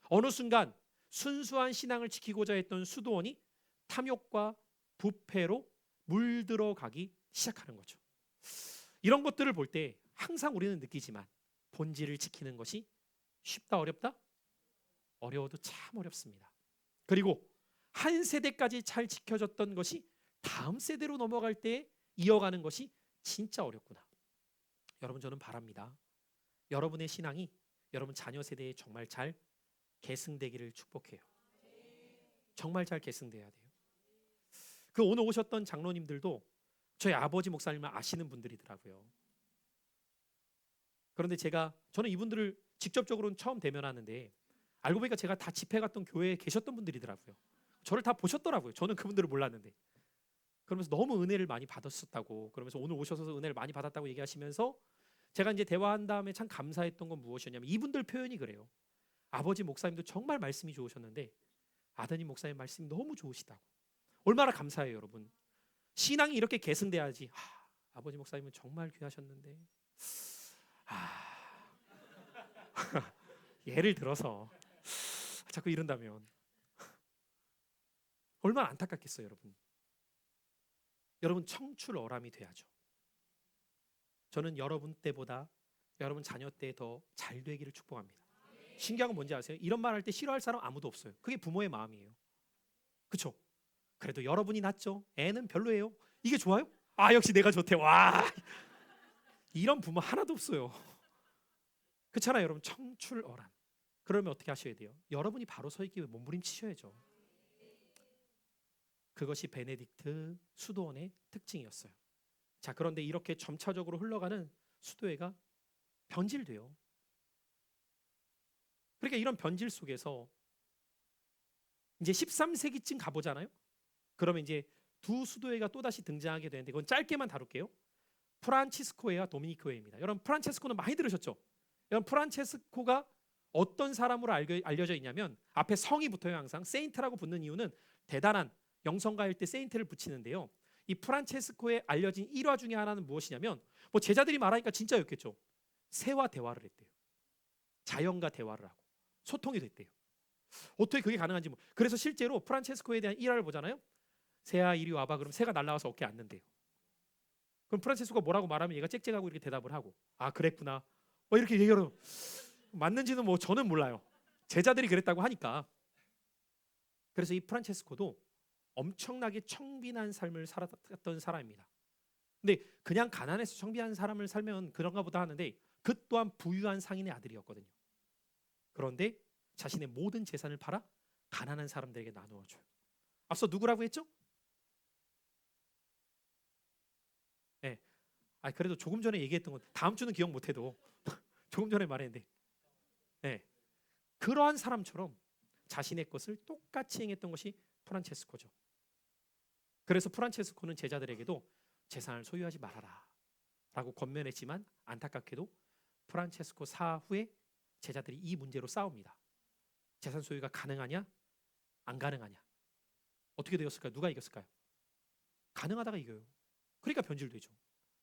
S1: 어느 순간 순수한 신앙을 지키고자 했던 수도원이 탐욕과 부패로 물들어가기 시작하는 거죠. 이런 것들을 볼 때 항상 우리는 느끼지만 본질을 지키는 것이 쉽다 어렵다? 어려워도 참 어렵습니다. 그리고 한 세대까지 잘 지켜졌던 것이 다음 세대로 넘어갈 때 이어가는 것이 진짜 어렵구나. 여러분, 저는 바랍니다. 여러분의 신앙이 여러분 자녀 세대에 정말 잘 계승되기를 축복해요. 정말 잘 계승돼야 돼요. 그 오늘 오셨던 장로님들도 저희 아버지 목사님을 아시는 분들이더라고요. 그런데 저는 이분들을 직접적으로는 처음 대면하는데 알고 보니까 제가 다 집회 갔던 교회에 계셨던 분들이더라고요. 저를 다 보셨더라고요. 저는 그분들을 몰랐는데. 그러면서 너무 은혜를 많이 받았었다고, 그러면서 오늘 오셔서 은혜를 많이 받았다고 얘기하시면서 제가 이제 대화한 다음에 참 감사했던 건 무엇이었냐면 이분들 표현이 그래요. 아버지 목사님도 정말 말씀이 좋으셨는데 아드님 목사님 말씀이 너무 좋으시다고. 얼마나 감사해요, 여러분. 신앙이 이렇게 계승돼야지. 아버지 목사님은 정말 귀하셨는데. 예를 들어서 자꾸 이런다면 얼마나 안타깝겠어요, 여러분. 여러분 청출어람이 돼야죠. 저는 여러분 때보다 여러분 자녀 때 더 잘 되기를 축복합니다. 신기한 건 뭔지 아세요? 이런 말 할 때 싫어할 사람 아무도 없어요. 그게 부모의 마음이에요. 그렇죠? 그래도 여러분이 낫죠. 애는 별로예요. 이게 좋아요? 역시 내가 좋대. 와, 이런 부모 하나도 없어요. 그렇잖아요, 여러분. 청출어람. 그러면 어떻게 하셔야 돼요? 여러분이 바로 서 있기 위해 몸부림치셔야죠. 그것이 베네딕트 수도원의 특징이었어요. 자, 그런데 이렇게 점차적으로 흘러가는 수도회가 변질돼요. 그러니까 이런 변질 속에서 이제 13세기쯤 가보잖아요. 그러면 이제 두 수도회가 또다시 등장하게 되는데 그건 짧게만 다룰게요. 프란치스코회와 도미니크회입니다. 여러분, 프란체스코는 많이 들으셨죠? 여러분, 프란체스코가 어떤 사람으로 알려져 있냐면 앞에 성이 붙어요. 항상 세인트라고 붙는 이유는 대단한 영성가일 때 세인트를 붙이는데요. 이 프란체스코에 알려진 일화 중에 하나는 무엇이냐면 뭐 제자들이 말하니까 진짜였겠죠. 새와 대화를 했대요. 자연과 대화를 하고 소통이 됐대요. 어떻게 그게 가능한지 그래서 실제로 프란체스코에 대한 일화를 보잖아요. 새야 이리 와봐. 그럼 새가 날아와서 어깨에 앉는데요. 그럼 프란체스코가 뭐라고 말하면 얘가 짹짹하고 이렇게 대답을 하고 그랬구나. 이렇게 얘기를 맞는지는 저는 몰라요. 제자들이 그랬다고 하니까. 그래서 이 프란체스코도 엄청나게 청빈한 삶을 살았던 사람입니다. 근데 그냥 가난해서 청빈한 사람을 살면 그런가 보다 하는데 그 또한 부유한 상인의 아들이었거든요. 그런데 자신의 모든 재산을 팔아 가난한 사람들에게 나누어줘요. 앞서 누구라고 했죠? 네. 그래도 조금 전에 얘기했던 건 다음 주는 기억 못해도 조금 전에 말했는데 네. 그러한 사람처럼 자신의 것을 똑같이 행했던 것이 프란체스코죠. 그래서 프란체스코는 제자들에게도 재산을 소유하지 말아라 라고 권면했지만 안타깝게도 프란체스코 사후에 제자들이 이 문제로 싸웁니다. 재산 소유가 가능하냐? 안 가능하냐? 어떻게 되었을까요? 누가 이겼을까요? 가능하다가 이겨요. 그러니까 변질되죠.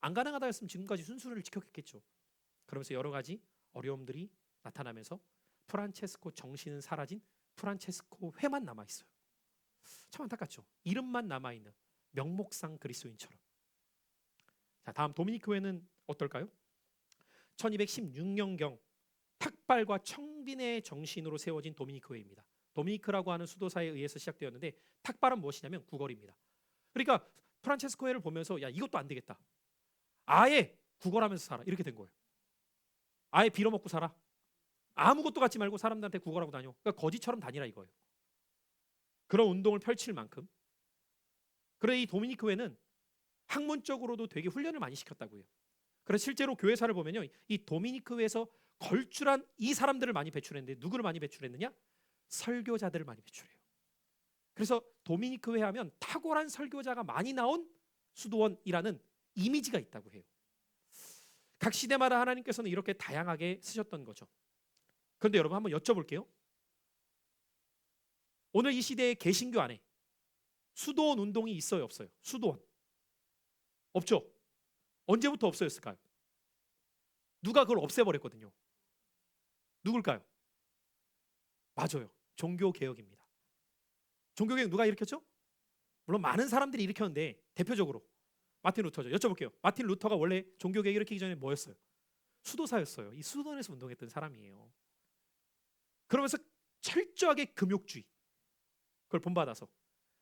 S1: 안 가능하다 했으면 지금까지 순수를 지켰겠죠. 그러면서 여러 가지 어려움들이 나타나면서 프란체스코 정신은 사라진 프란체스코 회만 남아있어요. 참 안타깝죠. 이름만 남아있는 명목상 그리스도인처럼. 자, 다음 도미니크 교회는 어떨까요? 1216년경 탁발과 청빈의 정신으로 세워진 도미니크 교회입니다. 도미니크라고 하는 수도사에 의해서 시작되었는데 탁발은 무엇이냐면 구걸입니다. 그러니까 프란체스코회를 보면서 야 이것도 안 되겠다. 아예 구걸하면서 살아. 이렇게 된 거예요. 아예 빌어먹고 살아. 아무것도 갖지 말고 사람들한테 구걸하고 다녀. 그러니까 거지처럼 다니라 이거예요. 그런 운동을 펼칠 만큼. 그래 이 도미니크 교회는 학문적으로도 되게 훈련을 많이 시켰다고 해요. 그래서 실제로 교회사를 보면요. 이 도미니크 교회에서 걸출한 이 사람들을 많이 배출했는데 누구를 많이 배출했느냐? 설교자들을 많이 배출해요. 그래서 도미니크 교회 하면 탁월한 설교자가 많이 나온 수도원이라는 이미지가 있다고 해요. 각 시대마다 하나님께서는 이렇게 다양하게 쓰셨던 거죠. 그런데 여러분 한번 여쭤볼게요. 오늘 이 시대의 개신교 안에 수도원 운동이 있어요, 없어요? 수도원 없죠? 언제부터 없어졌을까요? 누가 그걸 없애버렸거든요. 누굴까요? 맞아요. 종교개혁입니다. 종교개혁 누가 일으켰죠? 물론 많은 사람들이 일으켰는데 대표적으로 마틴 루터죠. 여쭤볼게요. 마틴 루터가 원래 종교개혁 일으키기 전에 뭐였어요? 수도사였어요. 이 수도원에서 운동했던 사람이에요. 그러면서 철저하게 금욕주의 그걸 본받아서.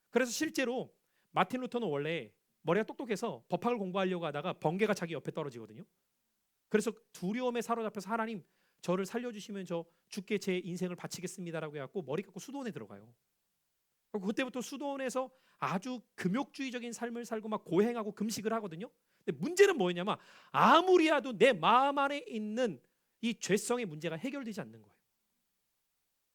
S1: 그래서 실제로 마틴 루터는 원래 머리가 똑똑해서 법학을 공부하려고 하다가 번개가 자기 옆에 떨어지거든요. 그래서 두려움에 사로잡혀서 하나님 저를 살려주시면 저 죽게 제 인생을 바치겠습니다라고 해갖고 머리 깎고 수도원에 들어가요. 그때부터 수도원에서 아주 금욕주의적인 삶을 살고 막 고행하고 금식을 하거든요. 근데 문제는 뭐였냐면 아무리 해도 내 마음 안에 있는 이 죄성의 문제가 해결되지 않는 거예요.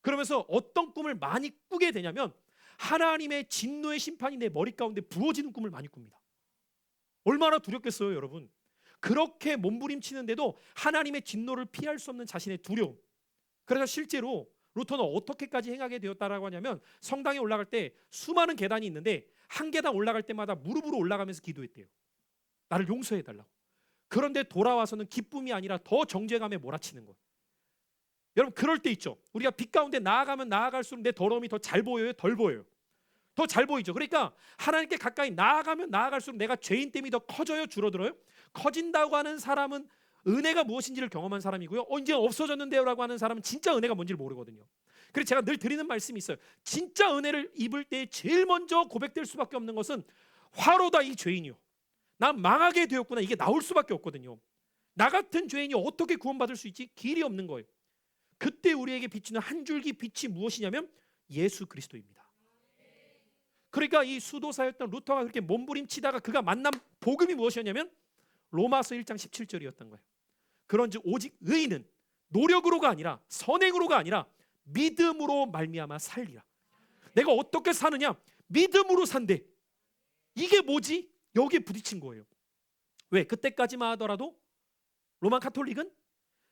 S1: 그러면서 어떤 꿈을 많이 꾸게 되냐면 하나님의 진노의 심판이 내 머리 가운데 부어지는 꿈을 많이 꿉니다. 얼마나 두렵겠어요, 여러분. 그렇게 몸부림치는데도 하나님의 진노를 피할 수 없는 자신의 두려움. 그래서 실제로 루터는 어떻게까지 행하게 되었다라고 하냐면 성당에 올라갈 때 수많은 계단이 있는데 한 계단 올라갈 때마다 무릎으로 올라가면서 기도했대요. 나를 용서해달라고. 그런데 돌아와서는 기쁨이 아니라 더 정죄감에 몰아치는 거예요. 여러분 그럴 때 있죠. 우리가 빛 가운데 나아가면 나아갈수록 내 더러움이 더 잘 보여요? 덜 보여요? 더 잘 보이죠. 그러니까 하나님께 가까이 나아가면 나아갈수록 내가 죄인 됨이 더 커져요? 줄어들어요? 커진다고 하는 사람은 은혜가 무엇인지를 경험한 사람이고요. 이제 없어졌는데요 라고 하는 사람은 진짜 은혜가 뭔지를 모르거든요. 그래서 제가 늘 드리는 말씀이 있어요. 진짜 은혜를 입을 때 제일 먼저 고백될 수밖에 없는 것은 화로다 이 죄인이요. 난 망하게 되었구나. 이게 나올 수밖에 없거든요. 나 같은 죄인이 어떻게 구원받을 수 있지? 길이 없는 거예요. 그때 우리에게 비추는 한 줄기 빛이 무엇이냐면 예수 그리스도입니다. 그러니까 이 수도사였던 루터가 그렇게 몸부림치다가 그가 만난 복음이 무엇이었냐면 로마서 1장 17절이었던 거예요. 그런즉 오직 의인은 노력으로가 아니라 선행으로가 아니라 믿음으로 말미암아 살리라. 내가 어떻게 사느냐? 믿음으로 산대. 이게 뭐지? 여기에 부딪힌 거예요. 왜? 그때까지만 하더라도 로마 카톨릭은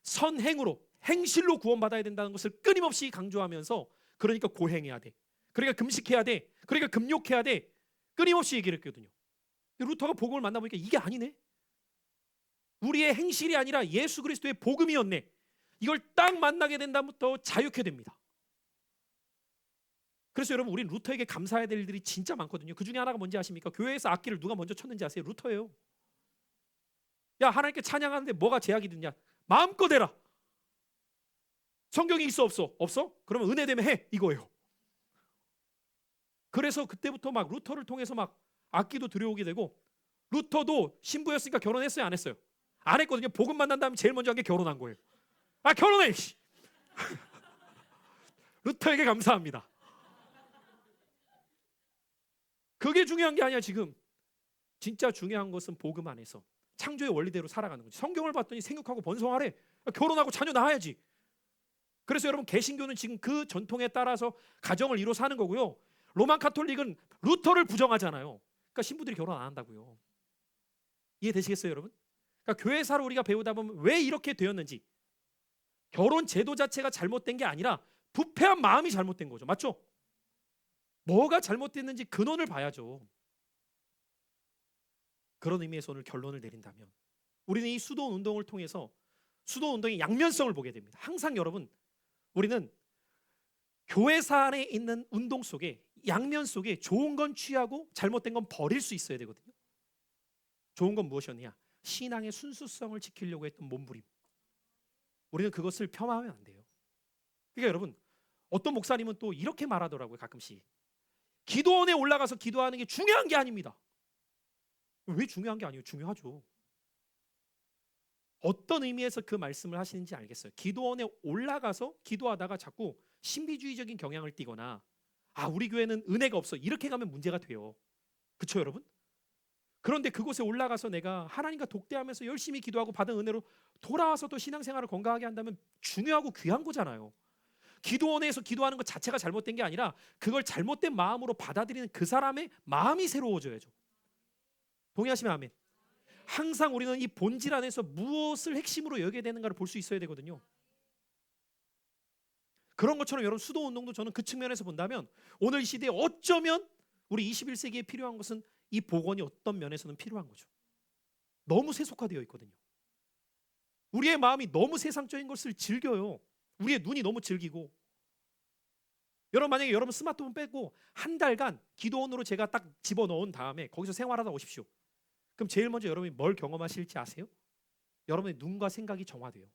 S1: 선행으로 행실로 구원받아야 된다는 것을 끊임없이 강조하면서 그러니까 고행해야 돼. 그러니까 금식해야 돼. 그러니까 금욕해야 돼. 끊임없이 얘기를 했거든요. 근데 루터가 복음을 만나보니까 이게 아니네. 우리의 행실이 아니라 예수 그리스도의 복음이었네. 이걸 딱 만나게 된다부터 자유케 됩니다. 그래서 여러분 우리 루터에게 감사해야 될 일들이 진짜 많거든요. 그 중에 하나가 뭔지 아십니까? 교회에서 악기를 누가 먼저 쳤는지 아세요? 루터예요. 야 하나님께 찬양하는데 뭐가 제약이 드냐? 마음껏 해라. 성경이 있어 없어? 없어? 그러면 은혜 되면 해 이거예요. 그래서 그때부터 막 루터를 통해서 막 악기도 들여오게 되고 루터도 신부였으니까 결혼했어요 안 했어요? 안 했거든요. 복음 만난 다음에 제일 먼저 한 게 결혼한 거예요. 아 결혼해. 루터에게 감사합니다. 그게 중요한 게 아니야 지금. 진짜 중요한 것은 복음 안에서 창조의 원리대로 살아가는 거지. 성경을 봤더니 생육하고 번성하래. 결혼하고 자녀 낳아야지. 그래서 여러분 개신교는 지금 그 전통에 따라서 가정을 이루어 사는 거고요. 로마 카톨릭은 루터를 부정하잖아요. 그러니까 신부들이 결혼 안 한다고요. 이해되시겠어요 여러분? 그러니까 교회사를 우리가 배우다 보면 왜 이렇게 되었는지 결혼 제도 자체가 잘못된 게 아니라 부패한 마음이 잘못된 거죠. 맞죠? 뭐가 잘못됐는지 근원을 봐야죠. 그런 의미에서 오늘 결론을 내린다면 우리는 이 수도원 운동을 통해서 수도원 운동의 양면성을 보게 됩니다. 항상 여러분 우리는 교회사 안에 있는 운동 속에 양면 속에 좋은 건 취하고 잘못된 건 버릴 수 있어야 되거든요. 좋은 건 무엇이었느냐? 신앙의 순수성을 지키려고 했던 몸부림. 우리는 그것을 폄하하면 안 돼요. 그러니까 여러분, 어떤 목사님은 또 이렇게 말하더라고요. 가끔씩 기도원에 올라가서 기도하는 게 중요한 게 아닙니다. 왜 중요한 게 아니에요? 중요하죠. 어떤 의미에서 그 말씀을 하시는지 알겠어요. 기도원에 올라가서 기도하다가 자꾸 신비주의적인 경향을 띠거나 우리 교회는 은혜가 없어 이렇게 가면 문제가 돼요. 그렇죠 여러분? 그런데 그곳에 올라가서 내가 하나님과 독대하면서 열심히 기도하고 받은 은혜로 돌아와서 또 신앙생활을 건강하게 한다면 중요하고 귀한 거잖아요. 기도원에서 기도하는 것 자체가 잘못된 게 아니라 그걸 잘못된 마음으로 받아들이는 그 사람의 마음이 새로워져야죠. 동의하시면 아멘. 항상 우리는 이 본질 안에서 무엇을 핵심으로 여겨야 되는가를 볼 수 있어야 되거든요. 그런 것처럼 여러분 수도운동도 저는 그 측면에서 본다면 오늘 이 시대에 어쩌면 우리 21세기에 필요한 것은 이 복원이 어떤 면에서는 필요한 거죠. 너무 세속화되어 있거든요. 우리의 마음이 너무 세상적인 것을 즐겨요. 우리의 눈이 너무 즐기고. 여러분 만약에 여러분 스마트폰 빼고 한 달간 기도원으로 제가 딱 집어넣은 다음에 거기서 생활하다 오십시오. 그럼 제일 먼저 여러분이 뭘 경험하실지 아세요? 여러분의 눈과 생각이 정화돼요.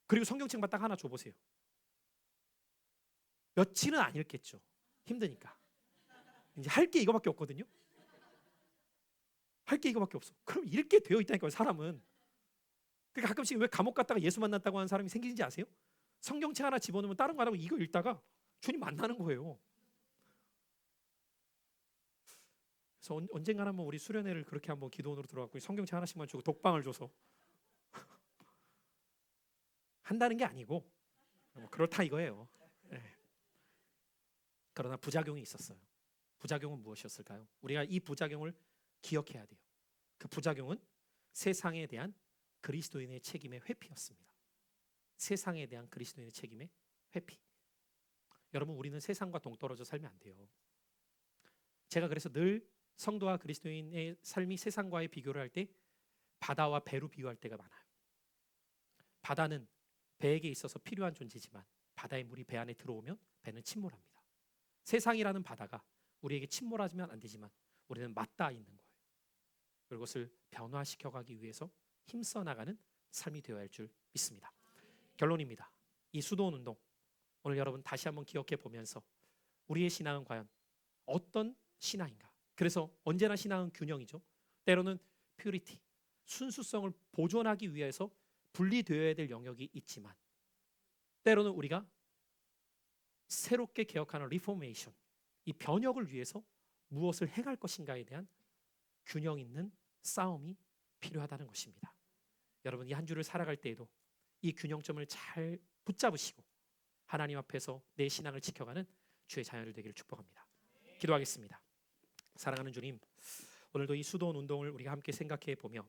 S1: 그리고 성경책만 딱 하나 줘보세요. 며칠은 안 읽겠죠. 힘드니까. 이제 할 게 이거밖에 없거든요. 할 게 이거밖에 없어. 그럼 읽게 되어 있다니까요, 사람은. 그러니까 가끔씩 왜 감옥 갔다가 예수 만났다고 하는 사람이 생기는지 아세요? 성경책 하나 집어넣으면 다른 거 안 하고 이거 읽다가 주님 만나는 거예요. 그래서 언젠가 한번 우리 수련회를 그렇게 한번 기도원으로 들어갔고 성경책 하나씩만 주고 독방을 줘서 한다는 게 아니고 뭐 그렇다 이거예요. 네. 그러나 부작용이 있었어요. 부작용은 무엇이었을까요? 우리가 이 부작용을 기억해야 돼요. 그 부작용은 세상에 대한 그리스도인의 책임의 회피였습니다. 세상에 대한 그리스도인의 책임의 회피. 여러분 우리는 세상과 동떨어져 살면 안 돼요. 제가 그래서 늘 성도와 그리스도인의 삶이 세상과의 비교를 할 때 바다와 배로 비유할 때가 많아요. 바다는 배에게 있어서 필요한 존재지만 바다의 물이 배 안에 들어오면 배는 침몰합니다. 세상이라는 바다가 우리에게 침몰하지면 안 되지만 우리는 맞닿아 있는 거예요. 그것을 변화시켜가기 위해서 힘써 나가는 삶이 되어야 할 줄 믿습니다. 결론입니다. 이 수도원 운동 오늘 여러분 다시 한번 기억해 보면서 우리의 신앙은 과연 어떤 신앙인가? 그래서 언제나 신앙은 균형이죠. 때로는 퓨리티, 순수성을 보존하기 위해서 분리되어야 될 영역이 있지만 때로는 우리가 새롭게 개혁하는 리포메이션, 이 변혁을 위해서 무엇을 행할 것인가에 대한 균형 있는 싸움이 필요하다는 것입니다. 여러분 이 한 주를 살아갈 때에도 이 균형점을 잘 붙잡으시고 하나님 앞에서 내 신앙을 지켜가는 주의 자녀들 되기를 축복합니다. 기도하겠습니다. 사랑하는 주님, 오늘도 이 수도원 운동을 우리가 함께 생각해 보며